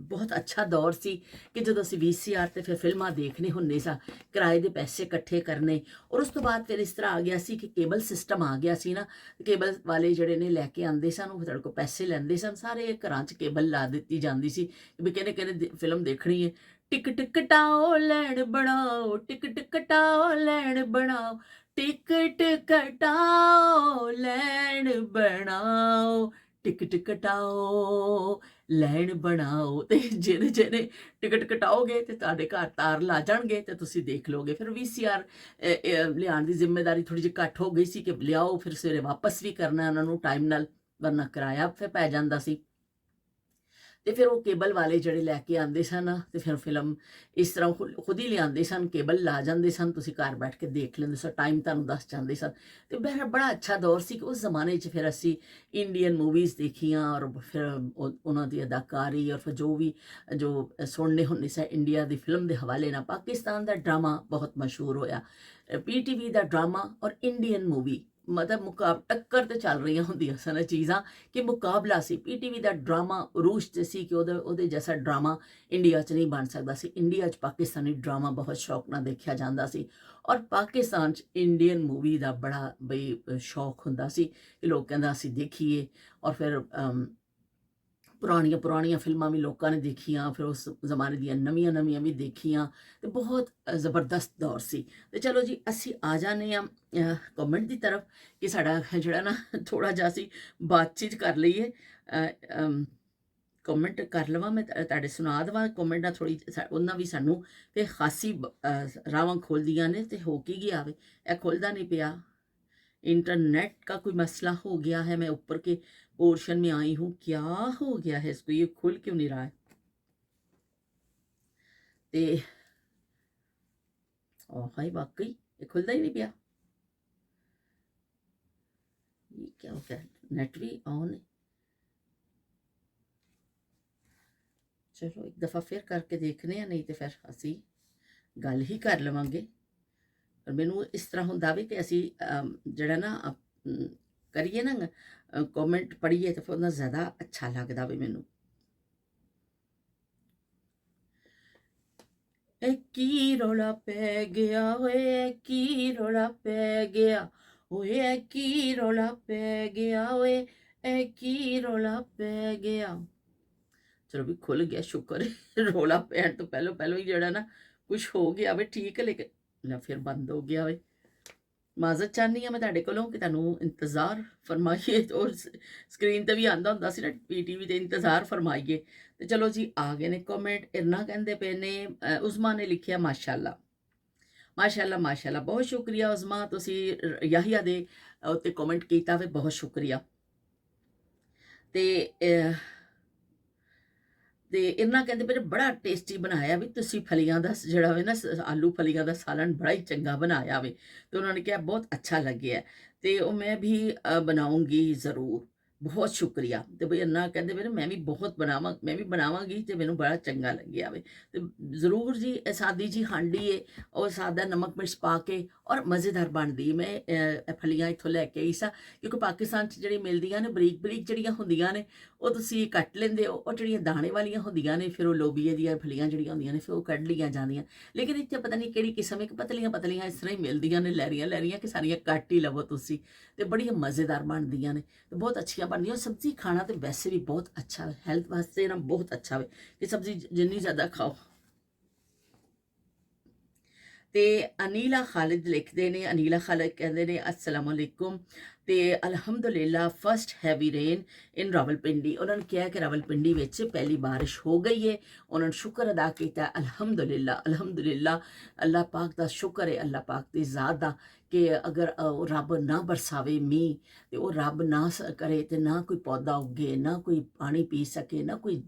ਬਹੁਤ ਅੱਛਾ ਦੌਰ ਸੀ ਕਿ ਜਦੋਂ ਅਸੀਂ VCR ਤੇ ਫਿਰ ਫਿਲਮਾਂ ਦੇਖਣੇ ਹੁੰਦੇ ਸਾਂ, ਕਿਰਾਏ ਦੇ ਪੈਸੇ ਇਕੱਠੇ ਕਰਨੇ। ਔਰ ਉਸ ਤੋਂ ਬਾਅਦ ਫਿਰ ਇਸ ਤਰ੍ਹਾਂ ਆ ਗਿਆ ਸੀ ਕਿ ਕੇਬਲ ਸਿਸਟਮ ਆ ਗਿਆ ਸੀ ਨਾ, ਕੇਬਲ ਵਾਲੇ ਜਿਹੜੇ ਨੇ ਲੈ ਕੇ ਆਉਂਦੇ ਸਨ, ਉਹ ਤੁਹਾਡੇ ਕੋਲ ਪੈਸੇ ਲੈਂਦੇ ਸਨ। ਸਾਰੇ ਘਰਾਂ 'ਚ ਕੇਬਲ ਲਾ ਦਿੱਤੀ ਜਾਂਦੀ ਸੀ ਵੀ ਕਿਹਨੇ ਕਿਹਨੇ ਫਿਲਮ ਦੇਖਣੀ ਹੈ। ਟਿਕਟ ਕਟਾਓ ਲੈਣ ਬਣਾਓ, ਟਿਕਟ ਕਟਾਓ ਲੈਣ ਬਣਾਓ, ਟਿਕਟ ਕਟਾਓ ਲੈਣ ਬਣਾਓ, ਟਿਕਟ ਕਟਾਓ ਲੈਣ ਬਣਾਓ। ਤੇ ਜਿਹਨੇ ਜਿਹਨੇ ਟਿਕਟ ਕਟਾਓਗੇ ਤੇ ਤੁਹਾਡੇ ਘਰ ਤਾਰ ਲਾ ਜਾਣਗੇ ਤੇ ਤੁਸੀਂ ਦੇਖ ਲਓਗੇ। ਫਿਰ VCR ਲਿਆਉਣ ਦੀ ਜ਼ਿੰਮੇਵਾਰੀ ਥੋੜੀ ਜਿਹੀ ਘੱਟ ਹੋ ਗਈ ਸੀ ਕਿ ਲਿਆਓ, ਫਿਰ ਸਵੇਰੇ ਵਾਪਸ ਵੀ ਕਰਨਾ ਉਹਨਾਂ ਨੂੰ ਟਾਈਮ ਨਾਲ, ਵਰਨਾ ਕਿਰਾਇਆ ਫਿਰ ਪੈ ਜਾਂਦਾ ਸੀ। ਤੇ ਫਿਰ ਉਹ ਕੇਬਲ ਵਾਲੇ ਜਿਹੜੇ ਲੈ ਕੇ ਆਉਂਦੇ ਸਨ, ਤੇ ਫਿਰ ਫਿਲਮ ਇਸ ਤਰ੍ਹਾਂ ਖੁਦ ਹੀ ਲਿਆਉਂਦੇ ਸਨ, ਕੇਬਲ ਲਾ ਜਾਂਦੇ ਸਨ, ਤੁਸੀਂ ਘਰ ਬੈਠ ਕੇ ਦੇਖ ਲੈਂਦੇ ਸੋ, ਟਾਈਮ ਤੁਹਾਨੂੰ ਦੱਸ ਜਾਂਦੇ ਸਨ। ਤੇ ਬੜਾ ਅੱਛਾ ਦੌਰ ਸੀ ਕਿ ਉਸ ਜ਼ਮਾਨੇ 'ਚ ਫਿਰ ਅਸੀਂ ਇੰਡੀਅਨ ਮੂਵੀਜ਼ ਦੇਖੀਆਂ, ਔਰ ਫਿਰ ਉਹਨਾਂ ਦੀ ਅਦਾਕਾਰੀ, ਔਰ ਫਿਰ ਜੋ ਸੁਣਨੇ ਹੁੰਦੇ ਸੀ ਇੰਡੀਆ ਦੀ ਫਿਲਮ ਦੇ ਹਵਾਲੇ ਨਾਲ। ਪਾਕਿਸਤਾਨ ਦਾ ਡਰਾਮਾ ਬਹੁਤ ਮਸ਼ਹੂਰ ਹੋਇਆ, PTV ਦਾ ਡਰਾਮਾ ਔਰ ਇੰਡੀਅਨ ਮੂਵੀ, ਮਤਲਬ ਟੱਕਰ ਤੇ ਚੱਲ ਰਹੀਆਂ ਹੁੰਦੀਆਂ ਸਨ ਚੀਜ਼ਾਂ, ਕਿ ਮੁਕਾਬਲਾ ਸੀ। PTV ਦਾ ਡਰਾਮਾ ਅਰੂਜ 'ਤੇ ਸੀ ਕਿ ਉਹਦੇ ਜੈਸਾ ਡਰਾਮਾ ਇੰਡੀਆ 'ਚ ਨਹੀਂ ਬਣ ਸਕਦਾ ਸੀ। ਇੰਡੀਆ 'ਚ ਪਾਕਿਸਤਾਨੀ ਡਰਾਮਾ ਬਹੁਤ ਸ਼ੌਕ ਨਾਲ ਦੇਖਿਆ ਜਾਂਦਾ ਸੀ, ਔਰ ਪਾਕਿਸਤਾਨ 'ਚ ਇੰਡੀਅਨ ਮੂਵੀ ਦਾ ਬੜਾ ਬਈ ਸ਼ੌਕ ਹੁੰਦਾ ਸੀ ਕਿ ਲੋਕ ਕਹਿੰਦਾ ਅਸੀਂ ਦੇਖੀਏ। ਔਰ ਫਿਰ ਪੁਰਾਣੀਆਂ ਫਿਲਮਾਂ ਵੀ ਲੋਕਾਂ ਨੇ ਦੇਖੀਆਂ, ਫਿਰ ਉਸ ਜ਼ਮਾਨੇ ਦੀਆਂ ਨਵੀਆਂ ਵੀ ਦੇਖੀਆਂ, ਤੇ ਬਹੁਤ ਜ਼ਬਰਦਸਤ ਦੌਰ ਸੀ। ਤੇ ਚਲੋ ਜੀ ਅਸੀਂ ਆ ਜਾਂਦੇ ਹਾਂ ਕਮੈਂਟ ਦੀ ਤਰਫ, ਕਿ ਸਾਡਾ ਜਿਹੜਾ ਨਾ ਥੋੜਾ ਜਿਹਾ ਅਸੀਂ ਬਾਤਚੀਤ ਕਰ ਲਈਏ। ਕਮੈਂਟ ਕਰ ਲਵਾਂ ਮੈਂ, ਤੁਹਾਡੇ ਸੁਣਾ ਦੇਵਾਂ ਕਮੈਂਟ ਨਾਲ, ਥੋੜੀ ਉਹਨਾਂ ਵੀ ਸਾਨੂੰ ਫਿਰ ਖਾਸੀ ਰਾਵਾਂ ਖੋਲ੍ਹਦੀਆਂ ਨੇ। ਤੇ ਹੋ ਕੀ ਗਿਆ ਵੇ, ਇਹ ਖੁੱਲ੍ਹਦਾ नहीं ਪਿਆ। इंटरनेट का कोई मसला हो गया है, मैं ऊपर के पोर्शन में आई हूँ, क्या हो गया है इसको, ये खुल क्यों नहीं रहा है। ते भाई वाकई ये खुलता ही नहीं पिया, ये क्या हो गया, नेट भी ऑन है। चलो एक दफ़ा फिर करके देखने, नहीं तो फिर असी गल ही कर लवांगे। पर मैनू इस तरह होंदा वे कि असी जड़ा ना करिए ना कमेंट पढ़िए, तो फिर उन्ना ज़्यादा अच्छा लगता वे मैनू। की रौला पै गया होए, की रौला पै गया होए, की रौला पै गया होए, की रौला पै गया। चलो भी खुल गया, शुक्र है। रौला पैन तो पहलों ही जड़ा ना कुछ हो गया वे ठीक है, लेकिन फिर बंद हो गया वे। माजत चाहनी हाँ मैं तुहाडे कोलों कि तुहानू इंतज़ार फरमाइए, और स्क्रीन ते भी आंदा हुंदा सी ना PTV ते इंतज़ार फरमाइए। तो चलो जी आ गए ने कमेंट। इरना कहंदे पे ने उस्मा ने लिखिया माशाअल्लाह, ਮਾਸ਼ਾਅੱਲਾ ਮਾਸ਼ਾਅੱਲਾ, ਬਹੁਤ ਸ਼ੁਕਰੀਆ ਉਜ਼ਮਾ, ਤੁਸੀਂ ਯਾਹੀਆ ਦੇ ਉੱਤੇ ਕਮੈਂਟ ਕੀਤਾ ਵੇ, ਬਹੁਤ ਸ਼ੁਕਰੀਆ। ਤੇ ਤੇ ਇਹਨਾਂ ਕਹਿੰਦੇ ਪਏ ਨੇ ਬੜਾ ਟੇਸਟੀ ਬਣਾਇਆ ਵੀ ਤੁਸੀਂ, ਫਲੀਆਂ ਦਾ ਜਿਹੜਾ ਵੇ ਨਾ ਆਲੂ ਫਲੀਆਂ ਦਾ ਸਾਲਨ ਬੜਾ ਹੀ ਚੰਗਾ ਬਣਾਇਆ ਵੇ। ਤੇ ਉਹਨਾਂ ਨੇ ਕਿਹਾ ਬਹੁਤ ਅੱਛਾ ਲੱਗਿਆ, ਤੇ ਉਹ ਮੈਂ ਵੀ ਬਣਾਉਂਗੀ ਜ਼ਰੂਰ। ਬਹੁਤ ਸ਼ੁਕਰੀਆ। ਤੇ ਬਈ ਇੰਨਾ ਕਹਿੰਦੇ ਪਏ ਨੇ ਮੈਂ ਵੀ ਬਹੁਤ ਮੈਂ ਵੀ ਬਣਾਵਾਂਗੀ ਤੇ ਮੈਨੂੰ ਬੜਾ ਚੰਗਾ ਲੱਗਿਆ ਵੇ। ਤੇ ਜ਼ਰੂਰ ਜੀ, ਇਹ ਸਾਦੀ ਜੀ ਹਾਂਡੀ ਏ, ਔਰ ਸਾਦਾ ਨਮਕ ਮਿਰਚ ਪਾ ਕੇ ਔਰ ਮਜ਼ੇਦਾਰ ਬਣਦੀ। ਮੈਂ ਇਹ ਫਲੀਆਂ ਇੱਥੋਂ ਲੈ ਕੇ ਆਈ ਸਾਂ, ਕਿਉਂਕਿ ਪਾਕਿਸਤਾਨ 'ਚ ਜਿਹੜੀ ਮਿਲਦੀਆਂ ਨੇ ਬਰੀਕ ਬਰੀਕ ਜਿਹੜੀਆਂ ਹੁੰਦੀਆਂ ਨੇ, ਉਹ ਤੁਸੀਂ ਕੱਟ ਲੈਂਦੇ ਹੋ, ਔਰ ਜਿਹੜੀਆਂ ਦਾਣੇ ਵਾਲੀਆਂ ਹੁੰਦੀਆਂ ਨੇ ਫਿਰ ਉਹ ਲੋਬੀਏ ਦੀਆਂ ਫਲੀਆਂ ਜਿਹੜੀਆਂ ਹੁੰਦੀਆਂ ਨੇ ਫਿਰ ਉਹ ਕੱਢ ਲਈਆਂ ਜਾਂਦੀਆਂ। ਲੇਕਿਨ ਇੱਥੇ ਪਤਾ ਨਹੀਂ ਕਿਹੜੀ ਕਿਸਮ, ਇੱਕ ਪਤਲੀਆਂ ਪਤਲੀਆਂ ਇਸ ਤਰ੍ਹਾਂ ਹੀ ਮਿਲਦੀਆਂ ਨੇ, ਲਹਿਰੀਆਂ ਲਹਿਰੀਆਂ, ਕਿ ਸਾਰੀਆਂ ਕੱਟ ਹੀ ਲਵੋ ਤੁਸੀਂ, ਤੇ ਬੜੀਆਂ ਮਜ਼ੇਦਾਰ ਬਣਦੀਆਂ ਨੇ, ਤੇ ਬਹੁਤ ਅੱਛੀਆਂ ਬਣਦੀਆਂ। ਸਬਜ਼ੀ ਖਾਣਾ ਤੇ ਵੈਸੇ ਵੀ ਬਹੁਤ ਅੱਛਾ ਹੈ, ਹੈਲਥ ਵਾਸਤੇ ਨਾ ਬਹੁਤ ਅੱਛਾ ਵੇ ਕਿ ਸਬਜ਼ੀ ਜਿੰਨੀ ਜ਼ਿਆਦਾ ਖਾਓ। ਤੇ ਅਨੀਲਾ ਖਾਲਿਦ ਲਿਖਦੇ ਨੇ, ਅਨੀਲਾ ਖਾਲਿਦ ਕਹਿੰਦੇ ਨੇ ਅਸਲਾਮ ਅਲੈਕੁਮ, ਤੇ ਅਲਹਮਦੁਲਿਲਾ ਫਸਟ ਹੈਵੀ ਰੇਨ ਇਨ ਰਾਵਲਪਿੰਡੀ। ਉਹਨਾਂ ਨੇ ਕਿਹਾ ਕਿ ਰਾਵਲਪਿੰਡੀ ਵਿੱਚ ਪਹਿਲੀ ਬਾਰਿਸ਼ ਹੋ ਗਈ ਹੈ। ਉਹਨਾਂ ਨੇ ਸ਼ੁਕਰ ਅਦਾ ਕੀਤਾ, ਅਲਹਮਦੁਲਿਲਾ ਅਲਹਮਦੁਲਿਲਾ, ਅੱਲਾਹ ਪਾਕ ਦਾ ਸ਼ੁਕਰ ਹੈ, ਅੱਲਾਹ ਪਾਕ ਦੀ ਜ਼ਾਤ ਦਾ, ਕਿ ਅਗਰ ਉਹ ਰੱਬ ਨਾ ਬਰਸਾਵੇ ਮੀਂਹ, ਤੇ ਉਹ ਰੱਬ ਨਾ ਕਰੇ ਤੇ ਨਾ ਕੋਈ ਪੌਦਾ ਉੱਗੇ, ਨਾ ਕੋਈ ਪਾਣੀ ਪੀ ਸਕੇ, ਨਾ ਕੋਈ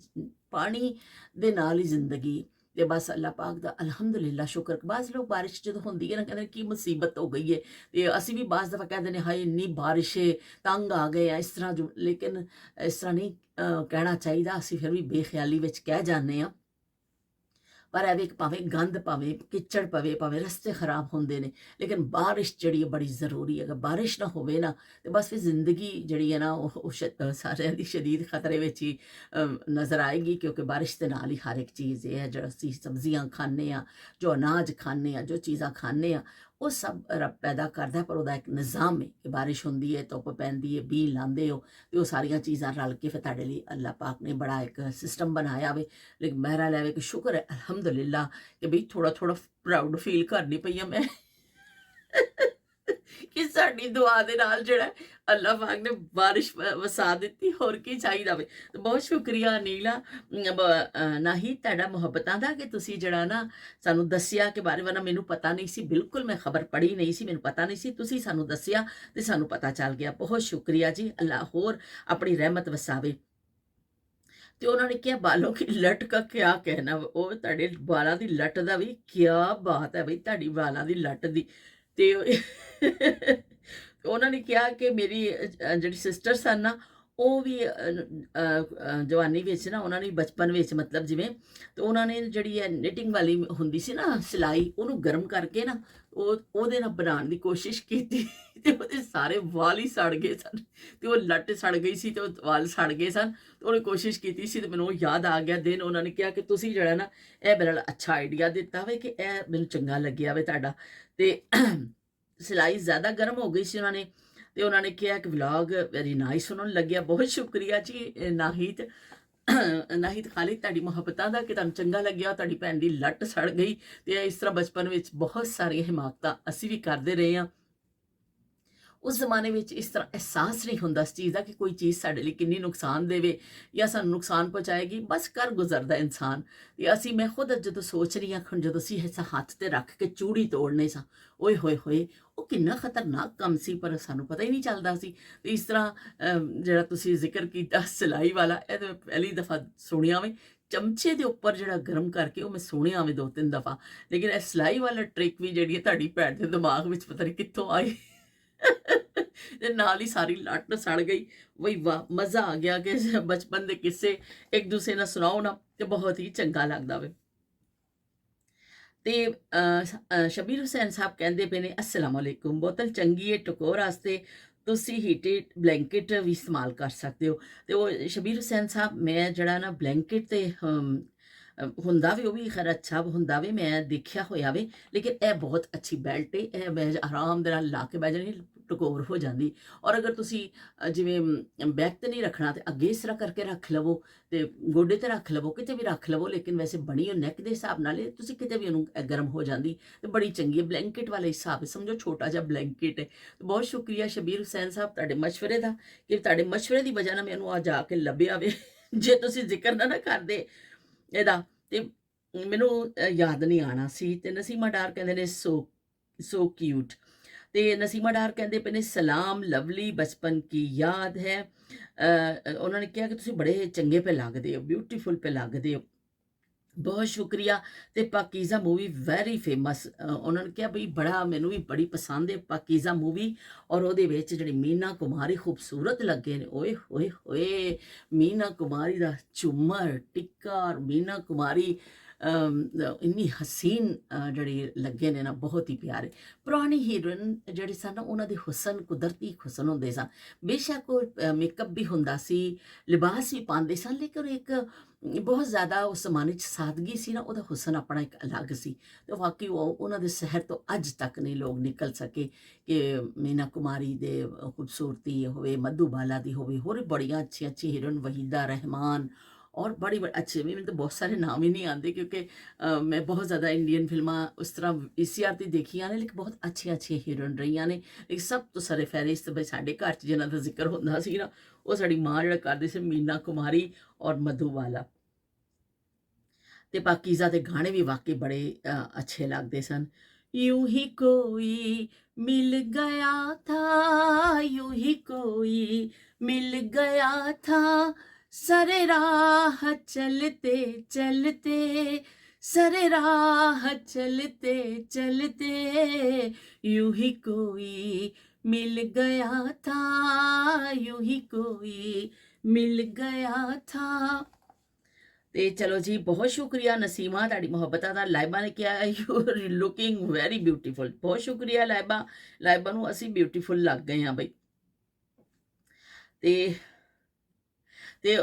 ਪਾਣੀ ਦੇ ਨਾਲ ਹੀ ਜ਼ਿੰਦਗੀ। ਤੇ ਬਸ ਅੱਲਾਹ ਪਾਕ ਦਾ ਅਲਹਮਦੁਲਿਲਾ ਸ਼ੁਕਰ। ਬਾਜ਼ ਲੋਕ ਬਾਰਿਸ਼ ਜਦੋਂ ਹੁੰਦੀ ਹੈ ਨਾ ਕਹਿੰਦੇ ਕੀ ਮੁਸੀਬਤ ਹੋ ਗਈ ਹੈ, ਤੇ ਅਸੀਂ ਵੀ ਬਾਜ਼ ਦਫਾ ਕਹਿੰਦੇ ਨੇ ਹਾਏ ਇੰਨੀ ਬਾਰਿਸ਼ ਹੈ, ਤੰਗ ਆ ਗਏ ਆ ਇਸ ਤਰ੍ਹਾਂ ਲੇਕਿਨ ਇਸ ਤਰ੍ਹਾਂ ਨਹੀਂ ਕਹਿਣਾ ਚਾਹੀਦਾ। ਅਸੀਂ ਫਿਰ ਵੀ ਬੇਖਿਆਲੀ ਵਿੱਚ ਕਹਿ ਜਾਂਦੇ ਹਾਂ। ਪਰ ਇਹ ਵੀ ਭਾਵੇਂ ਗੰਦ ਪਵੇ, ਕਿਚੜ ਪਵੇ, ਭਾਵੇਂ ਰਸਤੇ ਖਰਾਬ ਹੁੰਦੇ ਨੇ, ਲੇਕਿਨ ਬਾਰਿਸ਼ ਜਿਹੜੀ ਬੜੀ ਜ਼ਰੂਰੀ ਹੈ। ਅਗਰ ਬਾਰਿਸ਼ ਨਾ ਹੋਵੇ ਨਾ ਤੇ ਬਸ ਫਿਰ ਜ਼ਿੰਦਗੀ ਜਿਹੜੀ ਹੈ ਨਾ ਉਹ ਸਾਰਿਆਂ ਦੀ ਸ਼ਦੀਦ ਖਤਰੇ ਵਿੱਚ ਹੀ ਨਜ਼ਰ ਆਏਗੀ, ਕਿਉਂਕਿ ਬਾਰਿਸ਼ ਦੇ ਨਾਲ ਹੀ ਹਰ ਇੱਕ ਚੀਜ਼ ਇਹ ਹੈ, ਜਿਹੜਾ ਅਸੀਂ ਸਬਜ਼ੀਆਂ ਖਾਂਦੇ ਹਾਂ, ਜੋ ਅਨਾਜ ਖਾਂਦੇ ਹਾਂ, ਜੋ ਚੀਜ਼ਾਂ ਖਾਂਦੇ ਹਾਂ, ਉਹ ਸਭ ਰੱਬ ਪੈਦਾ ਕਰਦਾ। ਪਰ ਉਹਦਾ ਇੱਕ ਨਿਜ਼ਾਮ ਹੈ ਕਿ ਬਾਰਿਸ਼ ਹੁੰਦੀ ਹੈ, ਧੁੱਪ ਪੈਂਦੀ ਹੈ, ਬੀਜ ਲਾਉਂਦੇ ਹੋ, ਤੇ ਉਹ ਸਾਰੀਆਂ ਚੀਜ਼ਾਂ ਰਲ ਕੇ ਫਿਰ ਤੁਹਾਡੇ ਲਈ ਅੱਲਾਹ ਪਾਕ ਨੇ ਬੜਾ ਇੱਕ ਸਿਸਟਮ ਬਣਾਇਆ ਵੇ। ਲੇਕਿਨ ਮਹਿਰਾ ਲੈਵੇ ਕਿ ਸ਼ੁਕਰ ਹੈ ਅਲਹਮਦੁਲਿਲਾ ਕਿ ਬਈ ਥੋੜਾ ਥੋੜਾ ਪ੍ਰਾਊਡ ਫੀਲ ਕਰਨੀ ਪਈ ਆ ਮੈਂ ਕਿ ਸਾਡੀ ਦੁਆ ਦੇ ਨਾਲ ਜਿਹੜਾ ਅੱਲਾਹ ਪਾਕ ਨੇ ਬਾਰਿਸ਼ ਵਸਾ ਦਿੱਤੀ। ਹੋਰ ਕੀ ਚਾਹੀਦਾ ਵੇ। ਤੇ ਬਹੁਤ ਸ਼ੁਕਰੀਆ ਨੀਲਾ ਨਾਹੀ ਤੁਹਾਡਾ ਮੁਹੱਬਤਾਂ ਦਾ, ਕਿ ਤੁਸੀਂ ਜਿਹੜਾ ਨਾ ਸਾਨੂੰ ਦੱਸਿਆ ਕਿ ਬਾਰੇ, ਵਰਨਾ ਮੈਨੂੰ ਪਤਾ ਨਹੀਂ ਸੀ, ਬਿਲਕੁਲ ਮੈਂ ਖਬਰ ਪੜ੍ਹੀ ਨਹੀਂ ਸੀ, ਮੈਨੂੰ ਪਤਾ ਨਹੀਂ ਸੀ, ਤੁਸੀਂ ਸਾਨੂੰ ਦੱਸਿਆ ਤੇ ਸਾਨੂੰ ਪਤਾ ਚੱਲ ਗਿਆ। ਬਹੁਤ ਸ਼ੁਕਰੀਆ ਜੀ, ਅੱਲਾਹ ਹੋਰ ਆਪਣੀ ਰਹਿਮਤ ਵਸਾਵੇ। ਤੇ ਉਹਨਾਂ ਨੇ ਕਿਹਾ ਬਾਲੋਂ ਕੀ ਲੱਟ ਕਾ ਕਿਆ ਕਹਿਣਾ, ਉਹ ਤੁਹਾਡੇ ਵਾਲਾਂ ਦੀ ਲੱਟ ਦਾ ਵੀ ਕਿਆ ਬਾਤ ਹੈ ਬਈ, ਤੁਹਾਡੀ ਵਾਲਾਂ ਦੀ ਲੱਟ ਦੀ। ਤੇ ਉਹਨਾਂ ਨੇ ਕਿਹਾ ਕਿ ਮੇਰੀ ਜਿਹੜੀ ਸਿਸਟਰ ਸਨ ਨਾ, ਉਹ ਵੀ ਜਵਾਨੀ ਵਿੱਚ ਨਾ, ਉਹਨਾਂ ਨੇ ਬਚਪਨ ਵਿੱਚ ਮਤਲਬ ਜਿਵੇਂ, ਤੇ ਉਹਨਾਂ ਨੇ ਜਿਹੜੀ ਹੈ ਨਿਟਿੰਗ ਵਾਲੀ ਹੁੰਦੀ ਸੀ ਨਾ ਸਿਲਾਈ, ਉਹਨੂੰ ਗਰਮ ਕਰਕੇ ਨਾ ਉਹਦੇ ਨਾਲ ਬਣਾਉਣ ਦੀ ਕੋਸ਼ਿਸ਼ ਕੀਤੀ, ਤੇ ਉਹਦੇ ਸਾਰੇ ਵਾਲ ਹੀ ਸੜ ਗਏ ਸਨ, ਤੇ ਉਹ ਲੱਟ ਸੜ ਗਈ ਸੀ, ਤੇ ਉਹ ਵਾਲ ਸੜ ਗਏ ਸਨ। ਤੇ ਉਹਨੇ ਕੋਸ਼ਿਸ਼ ਕੀਤੀ ਸੀ, ਤੇ ਮੈਨੂੰ ਉਹ ਯਾਦ ਆ ਗਿਆ ਦਿਨ। ਉਹਨਾਂ ਨੇ ਕਿਹਾ ਕਿ ਤੁਸੀਂ ਜਿਹੜਾ ਨਾ ਇਹ ਮੇਰੇ ਨਾਲ ਅੱਛਾ ਆਈਡੀਆ ਦਿੱਤਾ ਵੇ, ਕਿ ਇਹ ਮੈਨੂੰ ਚੰਗਾ ਲੱਗਿਆ ਵੇ ਤੁਹਾਡਾ। ਤੇ ਸਿਲਾਈ ਜ਼ਿਆਦਾ ਗਰਮ ਹੋ ਗਈ ਸੀ ਉਹਨਾਂ ਨੇ, ਤੇ ਉਹਨਾਂ ਨੇ ਕਿਹਾ ਕਿ ਵਲੌਗ ਵੈਰੀ ਨਾਈਸ ਉਹਨਾਂ ਨੂੰ ਲੱਗਿਆ। ਬਹੁਤ ਸ਼ੁਕਰੀਆ ਜੀ ਨਾਹੀਦ ਖਾਲਿਦ, ਤੁਹਾਡੀ ਮੁਹੱਬਤਾਂ ਦਾ, ਕਿ ਤੁਹਾਨੂੰ ਚੰਗਾ ਲੱਗਿਆ। ਤੁਹਾਡੀ ਭੈਣ ਦੀ ਲੱਟ ਸੜ ਗਈ, ਤੇ ਇਸ ਤਰ੍ਹਾਂ ਬਚਪਨ ਵਿੱਚ ਬਹੁਤ ਸਾਰੀਆਂ ਹਿਮਾਕਤਾਂ ਅਸੀਂ ਵੀ ਕਰਦੇ ਰਹੇ ਹਾਂ। ਉਸ ਜ਼ਮਾਨੇ ਵਿੱਚ ਇਸ ਤਰ੍ਹਾਂ ਅਹਿਸਾਸ ਨਹੀਂ ਹੁੰਦਾ ਇਸ ਚੀਜ਼ ਦਾ ਕਿ ਕੋਈ ਚੀਜ਼ ਸਾਡੇ ਲਈ ਕਿੰਨੀ ਨੁਕਸਾਨ ਦੇਵੇ ਜਾਂ ਸਾਨੂੰ ਨੁਕਸਾਨ ਪਹੁੰਚਾਏਗੀ। ਬਸ ਕਰ ਗੁਜ਼ਰਦਾ ਇਨਸਾਨ। ਤੇ ਮੈਂ ਖੁਦ ਜਦੋਂ ਸੋਚ ਰਹੀ ਹਾਂ, ਜਦੋਂ ਅਸੀਂ ਇਸ ਹੱਥ ਤੇ ਰੱਖ ਕੇ ਚੂੜੀ ਤੋੜਨੇ ਸਾਂ, ਓਏ ਹੋਏ ਹੋਏ, ਉਹ ਕਿੰਨਾ ਖਤਰਨਾਕ ਕੰਮ ਸੀ, ਪਰ ਸਾਨੂੰ ਪਤਾ ਹੀ ਨਹੀਂ ਚੱਲਦਾ ਸੀ। ਤੇ ਇਸ ਤਰ੍ਹਾਂ ਜਿਹੜਾ ਤੁਸੀਂ ਜ਼ਿਕਰ ਕੀਤਾ ਸਿਲਾਈ ਵਾਲਾ, ਇਹ ਤਾਂ ਪਹਿਲੀ ਦਫਾ ਸੁਣਿਆ ਵੇ। ਚਮਚੇ ਦੇ ਉੱਪਰ ਜਿਹੜਾ ਗਰਮ ਕਰਕੇ, ਉਹ ਮੈਂ ਸੁਣਿਆ ਵੇ 2-3 ਦਫਾ, ਲੇਕਿਨ ਇਹ ਸਿਲਾਈ ਵਾਲਾ ਟ੍ਰਿਕ ਵੀ ਜਿਹੜੀ ਹੈ ਤੁਹਾਡੀ ਭੈਣ ਦੇ ਦਿਮਾਗ ਵਿੱਚ ਪਤਾ ਨਹੀਂ ਕਿੱਥੋਂ ਆਈ ਤੇ ਨਾਲ ਹੀ ਸਾਰੀ ਲੱਟ ਸੜ ਗਈ। ਵਈ ਵਾਹ, ਮਜ਼ਾ ਆ ਗਿਆ ਕਿ ਬਚਪਨ ਦੇ ਕਿੱਸੇ ਇੱਕ ਦੂਸਰੇ ਨਾਲ ਸੁਣਾਓ ਨਾ, ਤੇ ਬਹੁਤ ਹੀ ਚੰਗਾ ਲੱਗਦਾ ਵੇ। ਤੇ ਸ਼ਬੀਰ ਹੁਸੈਨ ਸਾਹਿਬ ਕਹਿੰਦੇ ਪਏ ਨੇ ਅਸਲਾਮ ਅਲੈਕੁਮ, ਬੋਤਲ ਚੰਗੀ ਹੈ ਟਕੋਰ ਵਾਸਤੇ, ਤੁਸੀਂ ਹੀਟਡ ਬਲੈਂਕਟ ਵੀ ਇਸਤੇਮਾਲ ਕਰ ਸਕਦੇ ਹੋ। ਤੇ ਉਹ ਸ਼ਬੀਰ ਹੁਸੈਨ ਸਾਹਿਬ, ਮੈਂ ਜਿਹੜਾ ਨਾ ਬਲੈਂਕਟ ਤੇ ਹੁੰਦਾ ਵੀ ਉਹ ਵੀ ਖੈਰ ਅੱਛਾ ਹੁੰਦਾ ਵੇ, ਮੈਂ ਦੇਖਿਆ ਹੋਇਆ ਵੇ, ਲੇਕਿਨ ਇਹ ਬਹੁਤ ਅੱਛੀ ਬੈਲਟ ਹੈ। ਇਹ ਮੈਂ ਆਰਾਮ ਦੇ ਨਾਲ ਲਾ ਕੇ ਬਹਿ ਜਾਣੀ, ਟਕੋਰ ਹੋ ਜਾਂਦੀ। ਔਰ ਅਗਰ ਤੁਸੀਂ ਜਿਵੇਂ ਬੈਕ ਤੇ ਨਹੀਂ ਰੱਖਣਾ, ਤੇ ਅੱਗੇ ਇਸ ਤਰ੍ਹਾਂ ਕਰਕੇ ਰੱਖ ਲਵੋ, ਤੇ ਗੋਡੇ ਤੇ ਰੱਖ ਲਵੋ, ਕਿਤੇ ਵੀ ਰੱਖ ਲਵੋ, ਲੇਕਿਨ ਵੈਸੇ ਬਣੀ ਉਹ ਨੈਕ ਦੇ ਹਿਸਾਬ ਨਾਲ ਤੁਸੀਂ ਕਿਤੇ ਵੀ ਉਹਨੂੰ ਗਰਮ ਹੋ ਜਾਂਦੀ, ਤੇ ਬੜੀ ਚੰਗੀ ਹੈ। ਬਲੈਂਕਟ ਵਾਲੇ ਹਿਸਾਬ ਸਮਝੋ, ਛੋਟਾ ਜਿਹਾ ਬਲੈਂਕਟ ਹੈ। ਤੇ ਬਹੁਤ ਸ਼ੁਕਰੀਆ ਸ਼ਬੀਰ ਹੁਸੈਨ ਸਾਹਿਬ ਤੁਹਾਡੇ ਮਸ਼ਵਰੇ ਦਾ, ਕਿ ਤੁਹਾਡੇ ਮਸ਼ਵਰੇ ਦੀ ਵਜ੍ਹਾ ਨਾਲ ਮੈਨੂੰ ਅੱਜ ਆ ਕੇ ਲੱਭਿਆ ਵੇ। ਜੇ ਤੁਸੀਂ ਜ਼ਿਕਰ ਨਾ ਕਰਦੇ ਇਹਦਾ, ਤੇ ਮੈਨੂੰ ਯਾਦ ਨਹੀਂ ਆਣਾ ਸੀ। ਤੇ ਨਸੀਮਾ ਡਾਰ ਕਹਿੰਦੇ ਨੇ ਸੋ ਸੋ ਕਿਊਟ। ਤੇ ਨਸੀਮਾ ਡਾਰ ਕਹਿੰਦੇ ਪਏ ਨੇ ਸਲਾਮ ਲਵਲੀ ਬਚਪਨ ਕੀ ਯਾਦ ਹੈ। ਉਹਨਾਂ ਨੇ ਕਿਹਾ ਕਿ ਤੁਸੀਂ ਬੜੇ ਚੰਗੇ ਪੇ ਲੱਗਦੇ ਹੋ, ਬਿਊਟੀਫੁਲ ਪੇ ਲੱਗਦੇ ਹੋ। ਬਹੁਤ ਸ਼ੁਕਰੀਆ। ਤੇ ਪਾਕੀਜ਼ਾ ਮੂਵੀ ਵੈਰੀ ਫੇਮਸ। ਉਹਨਾਂ ਨੇ ਕਿਹਾ ਬਈ ਬੜਾ ਮੈਨੂੰ ਵੀ ਬੜੀ ਪਸੰਦ ਹੈ ਪਾਕੀਜ਼ਾ ਮੂਵੀ। ਔਰ ਉਹਦੇ ਵਿੱਚ ਜਿਹੜੀ ਮੀਨਾ ਕੁਮਾਰੀ ਖੂਬਸੂਰਤ ਲੱਗੇ ਨੇ, ਓਏ ਹੋਏ ਹੋਏ, ਮੀਨਾ ਕੁਮਾਰੀ ਦਾ ਝੂਮਰ ਟਿੱਕਾ ਔਰ ਮੀਨਾ ਕੁਮਾਰੀ ਇੰਨੀ ਹਸੀਨ ਜਿਹੜੇ ਲੱਗੇ ਨੇ ਨਾ, ਬਹੁਤ ਹੀ ਪਿਆਰੇ। ਪੁਰਾਣੀ ਹੀਰੋਇਨ ਜਿਹੜੇ ਸਨ ਨਾ, ਉਹਨਾਂ ਦੇ ਹੁਸਨ ਕੁਦਰਤੀ ਹੁਸਨ ਹੁੰਦੇ ਸਨ। ਬੇਸ਼ੱਕ ਉਹ ਮੇਕਅਪ ਵੀ ਹੁੰਦਾ ਸੀ, ਲਿਬਾਸ ਵੀ ਪਾਉਂਦੇ ਸਨ, ਲੇਕਿਨ ਇੱਕ ਬਹੁਤ ਜ਼ਿਆਦਾ ਉਸ ਜ਼ਮਾਨੇ 'ਚ ਸਾਦਗੀ ਸੀ ਨਾ, ਉਹਦਾ ਹੁਸਨ ਆਪਣਾ ਇੱਕ ਅਲੱਗ ਸੀ। ਤੇ ਵਾਕਈ ਉਹਨਾਂ ਦੇ ਸ਼ਹਿਰ ਤੋਂ ਅੱਜ ਤੱਕ ਨਹੀਂ ਲੋਕ ਨਿਕਲ ਸਕੇ ਕਿ ਮੀਨਾ ਕੁਮਾਰੀ ਦੇ ਖੂਬਸੂਰਤੀ ਹੋਵੇ, ਮਧੂਬਾਲਾ ਦੀ ਹੋਵੇ, ਹੋਰ ਬੜੀਆਂ ਅੱਛੀਆਂ ਅੱਛੀ ਹੀਰੋਇਨ, ਵਹੀਦਾ ਰਹਿਮਾਨ ਔਰ ਬੜੀ ਅੱਛੇ। ਮੈਨੂੰ ਤਾਂ ਬਹੁਤ ਸਾਰੇ ਨਾਮ ਹੀ ਨਹੀਂ ਆਉਂਦੇ ਕਿਉਂਕਿ ਮੈਂ ਬਹੁਤ ਜ਼ਿਆਦਾ ਇੰਡੀਅਨ ਫਿਲਮਾਂ ਉਸ ਤਰ੍ਹਾਂ VCR 'ਤੇ ਦੇਖੀਆਂ ਨੇ, ਲੇਕਿਨ ਬਹੁਤ ਅੱਛੀਆਂ ਅੱਛੀਆਂ ਹੀਰੋਇਨ ਰਹੀਆਂ ਨੇ। ਲੇਕਿਨ ਸਭ ਤੋਂ ਸਾਰੇ ਫਹਿਰਿਸਤ ਬਈ ਸਾਡੇ ਘਰ 'ਚ ਜਿਹਨਾਂ ਦਾ ਜ਼ਿਕਰ ਹੁੰਦਾ ਸੀ ਨਾ, ਉਹ ਸਾਡੀ ਮਾਂ ਜਿਹੜਾ ਕਰਦੀ ਸੀ, ਮੀਨਾ ਕੁਮਾਰੀ ਔਰ ਮਧੂਬਾਲਾ। ਤੇ ਪਾਕੀਜ਼ਾ ਦੇ ਗਾਣੇ ਵੀ ਵਾਕਈ ਬੜੇ ਅੱਛੇ ਲੱਗਦੇ ਸਨ। यूं ही कोई मिल गया था, यूं ही कोई मिल गया था, सरे राह चलते चलते, सरे राह चलते चलते, यूं ही कोई मिल गया था, यूं ही कोई मिल गया था। ਤੇ ਚਲੋ ਜੀ, ਬਹੁਤ ਸ਼ੁਕਰੀਆ ਨਸੀਮਾ ਤੁਹਾਡੀ ਮੁਹੱਬਤਾਂ ਦਾ। ਲਾਇਬਾ ਨੇ ਕਿਹਾ you are looking very beautiful. ਬਹੁਤ ਸ਼ੁਕਰੀਆ ਲਾਇਬਾ। ਲਾਇਬਾ ਨੂੰ ਅਸੀਂ ਬਿਊਟੀਫੁਲ ਲੱਗ ਗਏ ਹਾਂ ਬਈ। ਤੇ ਤੇ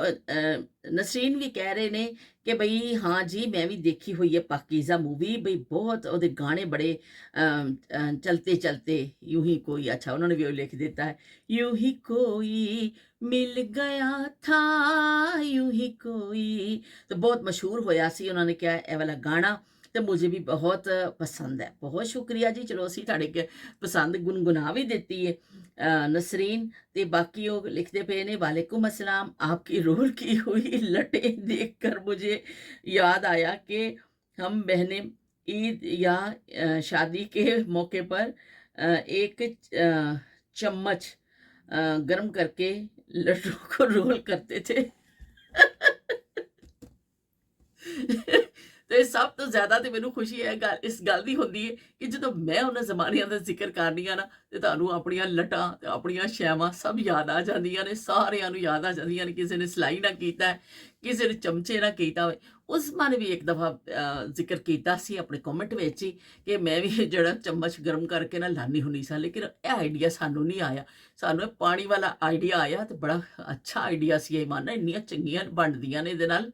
ਨਸਰੀਨ ਵੀ ਕਹਿ ਰਹੇ ਨੇ ਕਿ ਬਈ ਹਾਂ ਜੀ ਮੈਂ ਵੀ ਦੇਖੀ ਹੋਈ ਹੈ ਪਾਕੀਜ਼ਾ ਮੂਵੀ, ਬਈ ਬਹੁਤ ਉਹਦੇ ਗਾਣੇ ਬੜੇ ਚਲਤੇ ਚਲਤੇ ਯੂ ਹੀ ਕੋਈ, ਅੱਛਾ ਉਹਨਾਂ ਨੇ ਵੀ ਉਹ ਲਿਖ ਦਿੱਤਾ ਹੈ, ਯੂ ਹੀ ਕੋਈ ਮਿਲ ਗਿਆ ਥਾ, ਯੂ ਹੀ ਕੋਈ। ਤੇ ਬਹੁਤ ਮਸ਼ਹੂਰ ਹੋਇਆ ਸੀ, ਉਹਨਾਂ ਨੇ ਕਿਹਾ ਇਹ ਵਾਲਾ ਗਾਣਾ, ਤੇ ਮੁਝੇ ਵੀ ਬਹੁਤ ਪਸੰਦ ਹੈ। ਬਹੁਤ ਸ਼ੁਕਰੀਆ ਜੀ। ਚਲੋ ਅਸੀਂ ਤੁਹਾਡੇ ਪਸੰਦ ਗੁਨਗੁਨਾ ਵੀ ਦਿੱਤੀ ਹੈ नसरीन। ते बाकी वो लिखते पे ने वालेकुम अस्सलाम, आपकी रोल की हुई लटे देखकर मुझे याद आया कि हम बहनें ईद या शादी के मौके पर एक चम्मच गर्म करके लड्डू को रोल करते थे। ਤੇ ਸਭ ਤੋਂ ਜ਼ਿਆਦਾ ਤੇ ਮੈਨੂੰ ਖੁਸ਼ੀ ਇਸ ਗੱਲ ਦੀ ਹੁੰਦੀ ਹੈ ਕਿ ਜਦੋਂ ਮੈਂ ਉਹਨਾਂ ਜ਼ਮਾਨਿਆਂ ਦਾ ਜ਼ਿਕਰ ਕਰਨੀ ਆ ਨਾ, ਤੇ ਤੁਹਾਨੂੰ ਆਪਣੀਆਂ ਲਟਾਂ ਤੇ ਆਪਣੀਆਂ ਸ਼ੈਵਾਂ ਸਭ ਯਾਦ ਆ ਜਾਂਦੀਆਂ ਨੇ, ਸਾਰਿਆਂ ਨੂੰ ਯਾਦ ਆ ਜਾਂਦੀਆਂ ਨੇ। ਕਿਸੇ ਨੇ ਸਿਲਾਈ ਨਾ ਕੀਤਾ, ਕਿਸੇ ਨੇ ਚਮਚੇ ਨਾ ਕੀਤਾ ਹੋਵੇ। ਉਸ ਨੇ ਵੀ ਇੱਕ ਦਫਾ ਜ਼ਿਕਰ ਕੀਤਾ ਸੀ ਆਪਣੇ ਕਮੈਂਟ ਵਿੱਚ ਹੀ ਕਿ ਮੈਂ ਵੀ ਜਿਹੜਾ ਚਮਚ ਗਰਮ ਕਰਕੇ ਨਾ ਲਾਨੀ ਹੁੰਦੀ ਸਾਂ, ਲੇਕਿਨ ਇਹ ਆਈਡੀਆ ਸਾਨੂੰ ਨਹੀਂ ਆਇਆ। ਸਾਨੂੰ ਇਹ ਪਾਣੀ ਵਾਲਾ ਆਈਡੀਆ ਆਇਆ ਤੇ ਬੜਾ ਅੱਛਾ ਆਈਡੀਆ ਸੀ ਇਹ। ਮਾਨਾ ਇੰਨੀਆਂ ਚੰਗੀਆਂ ਬਣਦੀਆਂ ਨੇ ਇਹਦੇ ਨਾਲ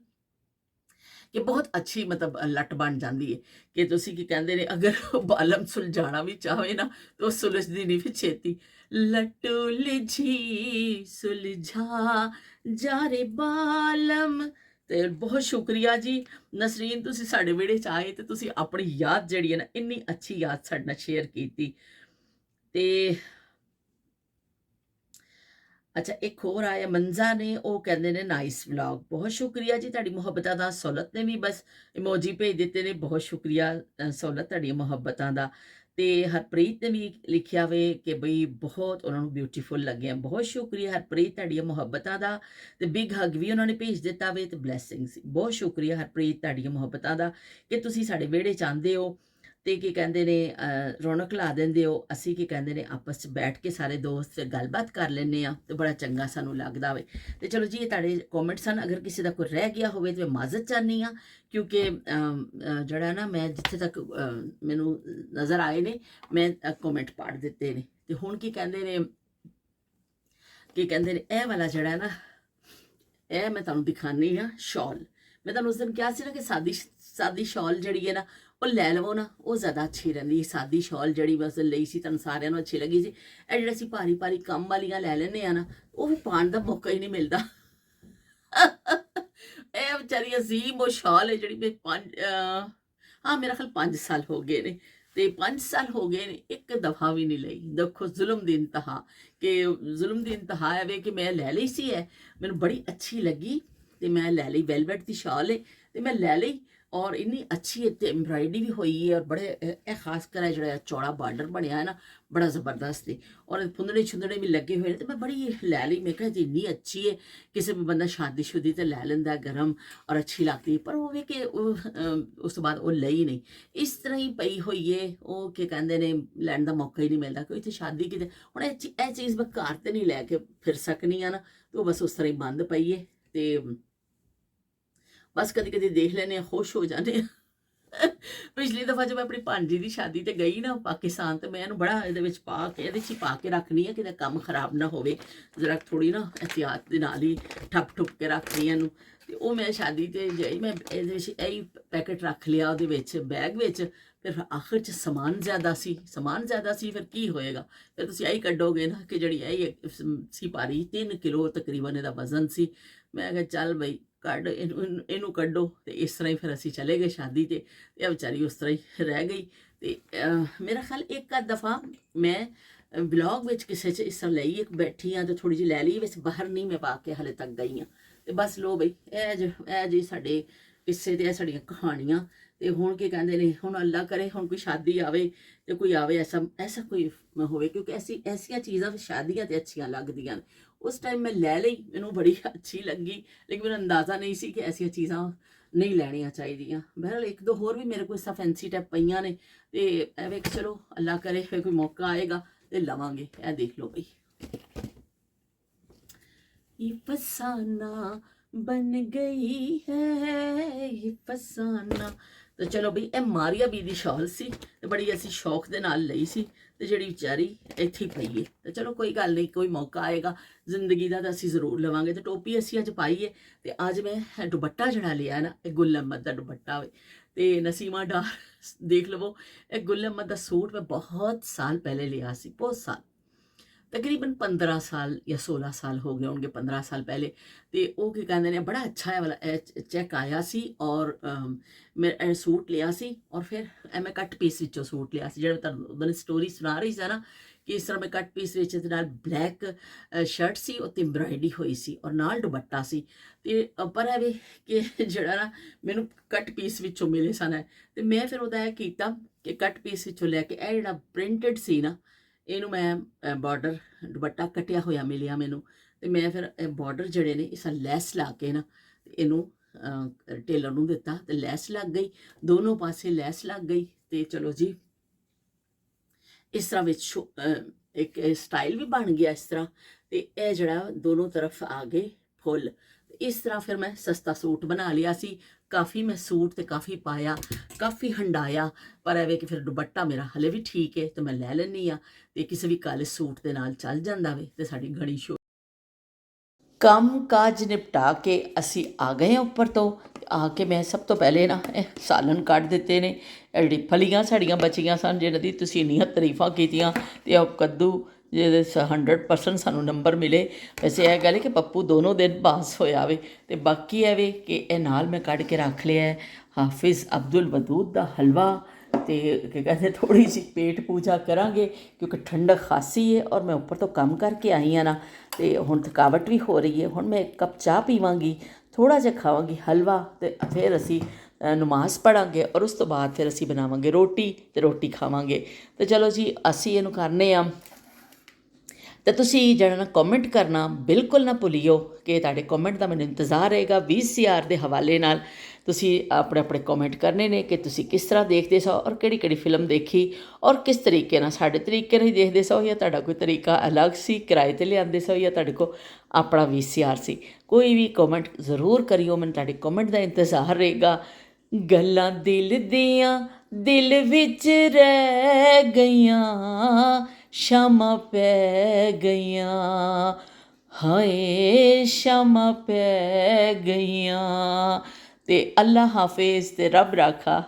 ਕਿ ਬਹੁਤ ਅੱਛੀ ਮਤਲਬ ਲੱਟ ਬਣ ਜਾਂਦੀ ਹੈ ਕਿ ਤੁਸੀਂ ਕੀ ਕਹਿੰਦੇ ਨੇ, ਅਗਰ ਬਾਲਮ ਸੁਲਝਾਣਾ ਵੀ ਚਾਹੇ ਨਾ ਤਾਂ ਉਹ ਸੁਲਝਦੀ ਨਹੀਂ ਫਿਰ ਛੇਤੀ। ਲੱਟੂ ਲਿਝੀ ਸੁਲਝਾ ਜਾ ਰੇ ਬਾਲਮ। ਤੇ ਬਹੁਤ ਸ਼ੁਕਰੀਆ ਜੀ ਨਸਰੀਨ, ਤੁਸੀਂ ਸਾਡੇ ਵਿਹੜੇ 'ਚ ਆਏ ਤੇ ਤੁਸੀਂ ਆਪਣੀ ਯਾਦ ਜਿਹੜੀ ਹੈ ਨਾ, ਇੰਨੀ ਅੱਛੀ ਯਾਦ ਸਾਡੇ ਨਾਲ ਸ਼ੇਅਰ ਕੀਤੀ। ਤੇ ਅੱਛਾ, ਇੱਕ ਹੋਰ ਆਇਆ ਮੰਜ਼ਾ ਨੇ, ਉਹ ਕਹਿੰਦੇ ਨੇ ਨਾਈਸ ਵਲੌਗ। ਬਹੁਤ ਸ਼ੁਕਰੀਆ ਜੀ ਤੁਹਾਡੀ ਮੁਹੱਬਤਾਂ ਦਾ। ਸੌਲਤ ਨੇ ਵੀ ਬਸ ਇਮੋਜੀ ਭੇਜ ਦਿੱਤੇ ਨੇ। ਬਹੁਤ ਸ਼ੁਕਰੀਆ ਸੌਲਤ ਤੁਹਾਡੀਆਂ ਮੁਹੱਬਤਾਂ ਦਾ। ਤੇ ਹਰਪ੍ਰੀਤ ਨੇ ਵੀ ਲਿਖਿਆ ਵੇ ਕਿ ਬਈ ਬਹੁਤ ਉਹਨਾਂ ਨੂੰ ਬਿਊਟੀਫੁਲ ਲੱਗਿਆ। ਬਹੁਤ ਸ਼ੁਕਰੀਆ ਹਰਪ੍ਰੀਤ ਤੁਹਾਡੀਆਂ ਮੁਹੱਬਤਾਂ ਦਾ। ਤੇ ਬਿਗ ਹੱਗ ਵੀ ਉਹਨਾਂ ਨੇ ਭੇਜ ਦਿੱਤਾ ਵੇ ਤੇ ਬਲੈਸਿੰਗਸ। ਬਹੁਤ ਸ਼ੁਕਰੀਆ ਹਰਪ੍ਰੀਤ ਤੁਹਾਡੀਆਂ ਮੁਹੱਬਤਾਂ ਦਾ ਕਿ ਤੁਸੀਂ ਸਾਡੇ ਵਿਹੜੇ 'ਚ ਆਉਂਦੇ ਹੋ ਤੇ ਕੀ ਕਹਿੰਦੇ ਨੇ ਰੌਣਕ ਲਾ ਦਿੰਦੇ ਹੋ। ਅਸੀਂ ਕੀ ਕਹਿੰਦੇ ਨੇ ਆਪਸ 'ਚ ਬੈਠ ਕੇ ਸਾਰੇ ਦੋਸਤ ਗੱਲਬਾਤ ਕਰ ਲੈਂਦੇ ਆ ਤੇ ਬੜਾ ਚੰਗਾ ਸਾਨੂੰ ਲੱਗਦਾ ਵੇ। ਤੇ ਚਲੋ ਜੀ, ਇਹ ਤੁਹਾਡੇ ਕਮੈਂਟਸ ਹਨ। ਅਗਰ ਕਿਸੇ ਦਾ ਕੋਈ ਰਹਿ ਗਿਆ ਹੋਵੇ ਤੇ ਮੈਂ ਮਾਜ਼ਰਤ ਚਾਹੁੰਦੀ ਹਾਂ, ਕਿਉਂਕਿ ਜਿਹੜਾ ਨਾ ਮੈਂ ਜਿੱਥੇ ਤੱਕ ਮੈਨੂੰ ਨਜ਼ਰ ਆਏ ਨੇ ਮੈਂ ਕਮੈਂਟ ਪੜ੍ਹ ਦਿੱਤੇ ਨੇ। ਤੇ ਹੁਣ ਕੀ ਕਹਿੰਦੇ ਨੇ ਇਹ ਵਾਲਾ ਜਿਹੜਾ ਨਾ, ਇਹ ਮੈਂ ਤੁਹਾਨੂੰ ਦਿਖਾਉਂਦੀ ਹਾਂ ਸ਼ਾਲ। ਮੈਂ ਤੁਹਾਨੂੰ ਉਸ ਦਿਨ ਕਿਹਾ ਸੀ ਨਾ ਕਿ ਸਾਦੀ ਸ਼ਾਲ ਜਿਹੜੀ ਹੈ ਨਾ ਉਹ ਲੈ ਲਵੋ ਨਾ, ਉਹ ਜ਼ਿਆਦਾ ਅੱਛੀ ਰਹਿੰਦੀ। ਸਾਦੀ ਸ਼ਾਲ ਜਿਹੜੀ ਬਸ ਲਈ ਸੀ, ਤੁਹਾਨੂੰ ਸਾਰਿਆਂ ਨੂੰ ਅੱਛੀ ਲੱਗੀ ਸੀ। ਇਹ ਜਿਹੜਾ ਅਸੀਂ ਭਾਰੀ ਭਾਰੀ ਕੰਮ ਵਾਲੀਆਂ ਲੈ ਲੈਂਦੇ ਆ ਨਾ, ਉਹ ਵੀ ਪਾਉਣ ਦਾ ਮੌਕਾ ਹੀ ਨਹੀਂ ਮਿਲਦਾ। ਇਹ ਵਿਚਾਰੀ ਅਜ਼ੀਮ ਉਹ ਸ਼ਾਲ ਹੈ ਜਿਹੜੀ ਮੇਰਾ ਖਿਆਲ 5 ਸਾਲ ਹੋ ਗਏ ਨੇ। ਤੇ 5 ਸਾਲ ਹੋ ਗਏ ਨੇ, ਇੱਕ ਦਫਾ ਵੀ ਨਹੀਂ ਲਈ। ਦੇਖੋ ਜ਼ੁਲਮ ਦੀ ਇੰਤਹਾ, ਕਿ ਜ਼ੁਲਮ ਦੀ ਇੰਤਹਾ ਹੈ ਵੇ ਕਿ ਮੈਂ ਲੈ ਲਈ ਸੀ। ਹੈ ਮੈਨੂੰ ਬੜੀ ਅੱਛੀ ਲੱਗੀ ਤੇ ਮੈਂ ਲੈ ਲਈ। ਵੈਲਵਟ ਦੀ ਸ਼ਾਲ ਹੈ ਤੇ ਮੈਂ ਲੈ ਲਈ। ਔਰ ਇੰਨੀ ਅੱਛੀ ਇੱਥੇ ਐਮਬਰਾਇਡਰੀ ਵੀ ਹੋਈ ਹੈ, ਔਰ ਬੜੇ ਇਹ ਖਾਸ ਕਰ ਇਹ ਜਿਹੜਾ ਚੌੜਾ ਬਾਰਡਰ ਬਣਿਆ ਹੈ ਨਾ, ਬੜਾ ਜ਼ਬਰਦਸਤ ਹੈ। ਔਰ ਫੁੰਦੜੇ ਛੁੰਦੜੇ ਵੀ ਲੱਗੇ ਹੋਏ ਨੇ, ਤੇ ਮੈਂ ਬੜੀ ਲੈ ਲਈ। ਮੈਂ ਕਿਹਾ ਜੀ ਇੰਨੀ ਅੱਛੀ ਹੈ, ਕਿਸੇ ਵੀ ਬੰਦਾ ਸ਼ਾਦੀ ਸ਼ੁਦੀ ਤੇ ਲੈ ਲੈਂਦਾ, ਗਰਮ ਔਰ ਅੱਛੀ ਲੱਗਦੀ। ਪਰ ਉਹ ਵੀ ਕਿ ਉਸ ਤੋਂ ਬਾਅਦ ਉਹ ਲਈ ਨਹੀਂ, ਇਸ ਤਰ੍ਹਾਂ ਹੀ ਪਈ ਹੋਈ ਹੈ। ਉਹ ਕੀ ਕਹਿੰਦੇ ਨੇ, ਲੈਣ ਦਾ ਮੌਕਾ ਹੀ ਨਹੀਂ ਮਿਲਦਾ। ਕੋਈ ਇੱਥੇ ਸ਼ਾਦੀ ਕਿਤੇ ਹੁਣ ਇਹ ਚੀਜ਼ ਮੈਂ ਘਰ ਤੇ ਨਹੀਂ ਲੈ ਕੇ ਫਿਰ ਸਕਨੀ ਆ ਨਾ, ਤੇ ਉਹ ਬਸ ਉਸ ਤਰ੍ਹਾਂ ਹੀ ਬੰਦ ਪਈ ਹੈ। ਤੇ ਬਸ ਕਦੀ ਕਦੀ ਦੇਖ ਲੈਂਦੇ ਹਾਂ, ਖੁਸ਼ ਹੋ ਜਾਂਦੇ ਹਾਂ। ਪਿਛਲੀ ਦਫਾ ਜਦ ਮੈਂ ਆਪਣੀ ਭਾਂਜੀ ਦੀ ਸ਼ਾਦੀ ਤੇ ਗਈ ਨਾ ਪਾਕਿਸਤਾਨ, ਤੇ ਮੈਂ ਇਹਨੂੰ ਬੜਾ ਇਹਦੇ ਵਿੱਚ ਪਾ ਕੇ, ਇਹਦੇ 'ਚ ਹੀ ਪਾ ਕੇ ਰੱਖਣੀ ਆ, ਕਿਤੇ ਕੰਮ ਖਰਾਬ ਨਾ ਹੋਵੇ। ਜ਼ਰਾ ਥੋੜੀ ਨਾ ਇਹਤਿਆਤ ਦੇ ਨਾਲ ਹੀ ਠੱਪ ਕੇ ਰੱਖਣੀ ਇਹਨੂੰ। ਤੇ ਉਹ ਮੈਂ ਸ਼ਾਦੀ ਤੇ ਜਾਈ, ਮੈਂ ਇਹਦੇ ਵਿੱਚ ਇਹੀ ਪੈਕਟ ਰੱਖ ਲਿਆ ਉਹਦੇ ਵਿੱਚ, ਬੈਗ ਵਿੱਚ। ਫਿਰ ਆਖਿਰ 'ਚ ਸਮਾਨ ਜ਼ਿਆਦਾ ਸੀ, ਫਿਰ ਕੀ ਹੋਏਗਾ? ਫਿਰ ਤੁਸੀਂ ਇਹੀ ਕੱਢੋਗੇ ਨਾ ਕਿ ਜਿਹੜੀ ਇਹ ਸੀ ਭਾਰੀ, 3 ਕਿਲੋ ਤਕਰੀਬਨ ਇਹਦਾ ਵਜ਼ਨ ਸੀ। ਮੈਂ ਕਿਹਾ ਚੱਲ ਬਈ ਕੱਢ ਇਹਨੂੰ ਕੱਢੋ। ਤੇ ਇਸ ਤਰ੍ਹਾਂ ਹੀ ਫਿਰ ਅਸੀਂ ਚਲੇ ਗਏ ਸ਼ਾਦੀ ਤੇ, ਇਹ ਵਿਚਾਰੀ ਉਸ ਤਰ੍ਹਾਂ ਹੀ ਰਹਿ ਗਈ। ਤੇ ਮੇਰਾ ਖਿਆਲ ਇੱਕ ਅੱਧ ਦਫਾ ਮੈਂ ਵਲੌਗ ਵਿੱਚ ਕਿਸੇ 'ਚ ਇਸ ਤਰ੍ਹਾਂ ਲਈ, ਇੱਕ ਬੈਠੀ ਹਾਂ ਤੇ ਥੋੜੀ ਜਿਹੀ ਲੈ ਲਈ ਵਿੱਚ, ਬਾਹਰ ਨਹੀਂ ਮੈਂ ਪਾ ਕੇ ਹਲੇ ਤੱਕ ਗਈ ਹਾਂ। ਤੇ ਬਸ ਲੋ ਬਈ, ਇਹ ਜੀ ਸਾਡੇ ਕਿੱਸੇ ਤੇ ਇਹ ਸਾਡੀਆਂ ਕਹਾਣੀਆਂ। ਤੇ ਹੁਣ ਕੀ ਕਹਿੰਦੇ ਨੇ, ਹੁਣ ਅੱਲਾ ਕਰੇ ਹੁਣ ਕੋਈ ਸ਼ਾਦੀ ਆਵੇ, ਤੇ ਕੋਈ ਆਵੇ ਐਸਾ ਕੋਈ ਹੋਵੇ, ਕਿਉਂਕਿ ਐਸੀਆਂ ਚੀਜ਼ਾਂ ਸ਼ਾਦੀਆਂ ਤੇ ਅੱਛੀਆਂ ਲੱਗਦੀਆਂ ਨੇ। ਉਸ ਟਾਈਮ ਮੈਂ ਲੈ ਲਈ, ਮੈਨੂੰ ਬੜੀ ਅੱਛੀ ਲੱਗੀ, ਲੇਕਿਨ ਮੈਨੂੰ ਅੰਦਾਜ਼ਾ ਨਹੀਂ ਸੀ ਕਿ ਐਸੀਆਂ ਚੀਜ਼ਾਂ ਨਹੀਂ ਲੈਣੀਆਂ ਚਾਹੀਦੀਆਂ। ਬਹਰਹਾਲ ਇੱਕ ਦੋ ਹੋਰ ਵੀ ਮੇਰੇ ਕੋਲ ਸਾ ਫੈਂਸੀ ਟਾਈਪ ਪਈਆਂ ਨੇ, ਤੇ ਐਵੇਂ ਕਿ ਚਲੋ ਅੱਲਾ ਕਰੇ ਫਿਰ ਕੋਈ ਮੌਕਾ ਆਏਗਾ ਤੇ ਲਵਾਂਗੇ। ਇਹ ਦੇਖ ਲਓ ਬਈ, ये फसाना बन गई है ये फसाना। ਤੇ ਚਲੋ ਬਈ, ਇਹ ਮਾਰੀਆ ਬੀ ਦੀ ਸ਼ਾਲ ਸੀ, ਤੇ ਬੜੀ ਅਸੀਂ ਸ਼ੌਕ ਦੇ ਨਾਲ ਲਈ ਸੀ, ਤੇ ਜਿਹੜੀ ਵਿਚਾਰੀ ਇੱਥੇ ਪਈ ਹੈ। ਤੇ ਚਲੋ ਕੋਈ ਗੱਲ ਨਹੀਂ, ਕੋਈ ਮੌਕਾ ਆਏਗਾ ਜ਼ਿੰਦਗੀ ਦਾ ਤਾਂ ਅਸੀਂ ਜ਼ਰੂਰ ਲਵਾਂਗੇ। ਤੇ ਟੋਪੀ ਅਸੀਂ ਅੱਜ ਪਾਈ ਹੈ, ਤੇ ਅੱਜ ਮੈਂ ਦੁਪੱਟਾ ਜਿਹੜਾ ਲਿਆ ਨਾ, ਇਹ ਗੁਲ ਅਹਿਮਦ ਦਾ ਦੁਪੱਟਾ ਹੋਵੇ। ਤੇ ਨਸੀਮਾ ਡਾਰ ਦੇਖ ਲਵੋ, ਇਹ ਗੁਲ ਅਹਿਮਦ ਦਾ ਸੂਟ ਮੈਂ ਬਹੁਤ ਸਾਲ ਪਹਿਲੇ ਲਿਆ ਸੀ, ਬਹੁਤ ਸਾਲ, ਤਕਰੀਬਨ 15 ਸਾਲ ਜਾਂ 16 ਸਾਲ ਹੋ ਗਏ ਹੋਣਗੇ, 15 ਸਾਲ ਪਹਿਲੇ। ਤੇ ਉਹ ਕੀ ਕਹਿੰਦੇ ਨੇ, ਬੜਾ ਅੱਛਾ ਹੈ ਵਾਲਾ ਚੈੱਕ ਆਇਆ ਸੀ। ਔਰ ਮੈਂ ਇਹ ਸੂਟ ਲਿਆ ਸੀ, ਔਰ ਫਿਰ ਮੈਂ ਕੱਟ ਪੀਸ ਵਿੱਚੋਂ ਸੂਟ ਲਿਆ ਸੀ, ਜਿਹੜਾ ਤੁਹਾਨੂੰ ਉਹਨੇ ਸਟੋਰੀ ਸੁਣਾ ਰਹੀ ਸੀ ਨਾ, ਕਿ ਇਸ ਤਰ੍ਹਾਂ ਮੈਂ ਕੱਟ ਪੀਸ ਵਿੱਚ ਦੇ ਨਾਲ ਬਲੈਕ ਸ਼ਰਟ ਸੀ, ਉੱਤੇ ਐਮਬਰਾਇਡਰੀ ਹੋਈ ਸੀ, ਔਰ ਨਾਲ ਦੁਪੱਟਾ ਸੀ। ਤੇ ਪਰ ਇਹ ਵੀ ਕਿ ਜਿਹੜਾ ਨਾ ਮੈਨੂੰ ਕੱਟ ਪੀਸ ਵਿੱਚੋਂ ਮਿਲੇ ਸਨ, ਤੇ ਮੈਂ ਫਿਰ ਉਹਦਾ ਇਹ ਕੀਤਾ ਕਿ ਕੱਟ ਪੀਸ ਵਿੱਚੋਂ ਲੈ ਕੇ ਇਹ ਜਿਹੜਾ ਪ੍ਰਿੰਟਡ ਸੀ ਨਾ, ਇਹਨੂੰ ਮੈਂ ਬਾਰਡਰ ਦੁਪੱਟਾ ਕੱਟਿਆ ਹੋਇਆ ਮਿਲਿਆ ਮੈਨੂੰ। ਤੇ ਮੈਂ ਫਿਰ ਬਾਰਡਰ ਜਿਹੜੇ ਨੇ ਇਸ ਲੈਸ ਲਾ ਕੇ ਨਾ, ਇਹਨੂੰ ਟੇਲਰ ਨੂੰ ਦਿੱਤਾ, ਤੇ ਲੈਸ ਲੱਗ ਗਈ, ਦੋਨੋਂ ਪਾਸੇ ਲੈਸ ਲੱਗ ਗਈ। ਤੇ ਚਲੋ ਜੀ, ਇਸ ਤਰ੍ਹਾਂ ਵਿੱਚ ਇੱਕ ਸਟਾਈਲ ਵੀ ਬਣ ਗਿਆ ਇਸ ਤਰ੍ਹਾਂ। ਤੇ ਇਹ ਜਿਹੜਾ ਦੋਨੋਂ ਤਰਫ ਆ ਗਏ ਫੁੱਲ। ਇਸ ਤਰ੍ਹਾਂ ਫਿਰ ਮੈਂ ਸਸਤਾ ਸੂਟ ਬਣਾ ਲਿਆ ਸੀ। ਕਾਫੀ ਮੈਂ ਸੂਟ ਤੇ ਕਾਫੀ ਪਾਇਆ, ਕਾਫੀ ਹੰਡਾਇਆ, ਪਰ ਐਵੇਂ ਕਿ ਫਿਰ ਦੁਪੱਟਾ ਮੇਰਾ ਹਲੇ ਵੀ ਠੀਕ ਹੈ, ਤੇ ਮੈਂ ਲੈ ਲੈਂਦੀ ਆ, ਤੇ ਕਿਸੇ ਵੀ ਕਾਲੇ ਸੂਟ ਦੇ ਨਾਲ ਚੱਲ ਜਾਂਦਾ ਵੇ। ਤੇ ਸਾਡੀ ਗੜੀ ਸ਼ੋ ਕੰਮ ਕਾਜ ਨਿਪਟਾ ਕੇ ਅਸੀਂ ਆ ਗਏ ਉੱਪਰ ਤੋਂ। ਆ ਕੇ ਮੈਂ ਸਭ ਤੋਂ ਪਹਿਲੇ ਨਾ ਇਹ ਸਾਲਨ ਕੱਢ ਦਿੱਤੇ ਨੇ। ਜਿਹੜੀ ਫਲੀਆਂ ਸਾਡੀਆਂ ਬਚੀਆਂ ਸਨ, ਜਿਹਨਾਂ ਦੀ ਤੁਸੀਂ ਇੰਨੀਆਂ ਤਾਰੀਫਾਂ ਕੀਤੀਆਂ, ਤੇ ਉਹ ਕੱਦੂ ਜਿਹਦੇ 100% ਸਾਨੂੰ ਨੰਬਰ ਮਿਲੇ। ਵੈਸੇ ਇਹ ਗੱਲ ਹੈ ਕਿ ਪੱਪੂ ਦੋਨੋਂ ਦਿਨ ਪਾਸ ਹੋਇਆ ਵੇ। ਤੇ ਬਾਕੀ ਇਹ ਵੇ ਕਿ ਇਹ ਨਾਲ ਮੈਂ ਕੱਢ ਕੇ ਰੱਖ ਲਿਆ ਹਾਫਿਜ਼ ਅਬਦੁਲ ਵਦੂਦ ਦਾ ਹਲਵਾ। ਤੇ ਕੀ ਕਹਿੰਦੇ, ਥੋੜ੍ਹੀ ਜਿਹੀ ਪੇਟ ਪੂਜਾ ਕਰਾਂਗੇ, ਕਿਉਂਕਿ ਠੰਡਕ ਖਾਸੀ ਹੈ, ਔਰ ਮੈਂ ਉੱਪਰ ਤੋਂ ਕੰਮ ਕਰਕੇ ਆਈ ਹਾਂ ਨਾ, ਤੇ ਹੁਣ ਥਕਾਵਟ ਵੀ ਹੋ ਰਹੀ ਹੈ। ਹੁਣ ਮੈਂ 1 ਕੱਪ ਚਾਹ ਪੀਵਾਂਗੀ, ਥੋੜ੍ਹਾ ਜਿਹਾ ਖਾਵਾਂਗੀ ਹਲਵਾ, ਤੇ ਫਿਰ ਅਸੀਂ ਨਮਾਜ਼ ਪੜ੍ਹਾਂਗੇ, ਔਰ ਉਸ ਤੋਂ ਬਾਅਦ ਫਿਰ ਅਸੀਂ ਬਣਾਵਾਂਗੇ ਰੋਟੀ, ਤੇ ਰੋਟੀ ਖਾਵਾਂਗੇ। ਤੇ ਚਲੋ ਜੀ, ਅਸੀਂ ਇਹਨੂੰ ਕਰਨੇ ਆ। ਤੇ ਤੁਸੀਂ ਜਿਹੜਾ ਨਾ ਕਮੈਂਟ ਕਰਨਾ ਬਿਲਕੁਲ ਨਾ ਭੁੱਲਿਓ, ਕਿ ਤੁਹਾਡੇ ਕਮੈਂਟ ਦਾ ਮੈਨੂੰ ਇੰਤਜ਼ਾਰ ਰਹੇਗਾ। VCR ਦੇ ਹਵਾਲੇ ਨਾਲ ਤੁਸੀਂ ਆਪਣੇ ਆਪਣੇ ਕਮੈਂਟ ਕਰਨੇ ਨੇ, ਕਿ ਤੁਸੀਂ ਕਿਸ ਤਰ੍ਹਾਂ ਦੇਖਦੇ ਸੋ, ਔਰ ਕਿਹੜੀ ਕਿਹੜੀ ਫਿਲਮ ਦੇਖੀ, ਔਰ ਕਿਸ ਤਰੀਕੇ ਨਾਲ, ਸਾਡੇ ਤਰੀਕੇ ਨਾਲ ਹੀ ਦੇਖਦੇ ਸੋ, ਜਾਂ ਤੁਹਾਡਾ ਕੋਈ ਤਰੀਕਾ ਅਲੱਗ ਸੀ, ਕਿਰਾਏ 'ਤੇ ਲਿਆਂਦੇ ਸੋ, ਜਾਂ ਤੁਹਾਡੇ ਕੋਲ ਆਪਣਾ VCR ਸੀ। ਕੋਈ ਵੀ ਕਮੈਂਟ ਜ਼ਰੂਰ ਕਰਿਓ, ਮੈਨੂੰ ਤੁਹਾਡੇ ਕਮੈਂਟ ਦਾ ਇੰਤਜ਼ਾਰ ਰਹੇਗਾ। ਗੱਲਾਂ ਦਿਲ ਦੀਆਂ ਦਿਲ ਵਿੱਚ ਰਹਿ ਗਈਆਂ, ਸ਼ਾਮਾਂ ਪੈ ਗਈਆਂ, ਹਾਏ ਸ਼ਾਮਾਂ ਪੈ ਗਈਆਂ। ਤੇ ਅੱਲਾ ਹਾਫਿਜ਼, ਤੇ ਰੱਬ ਰਾਖਾ।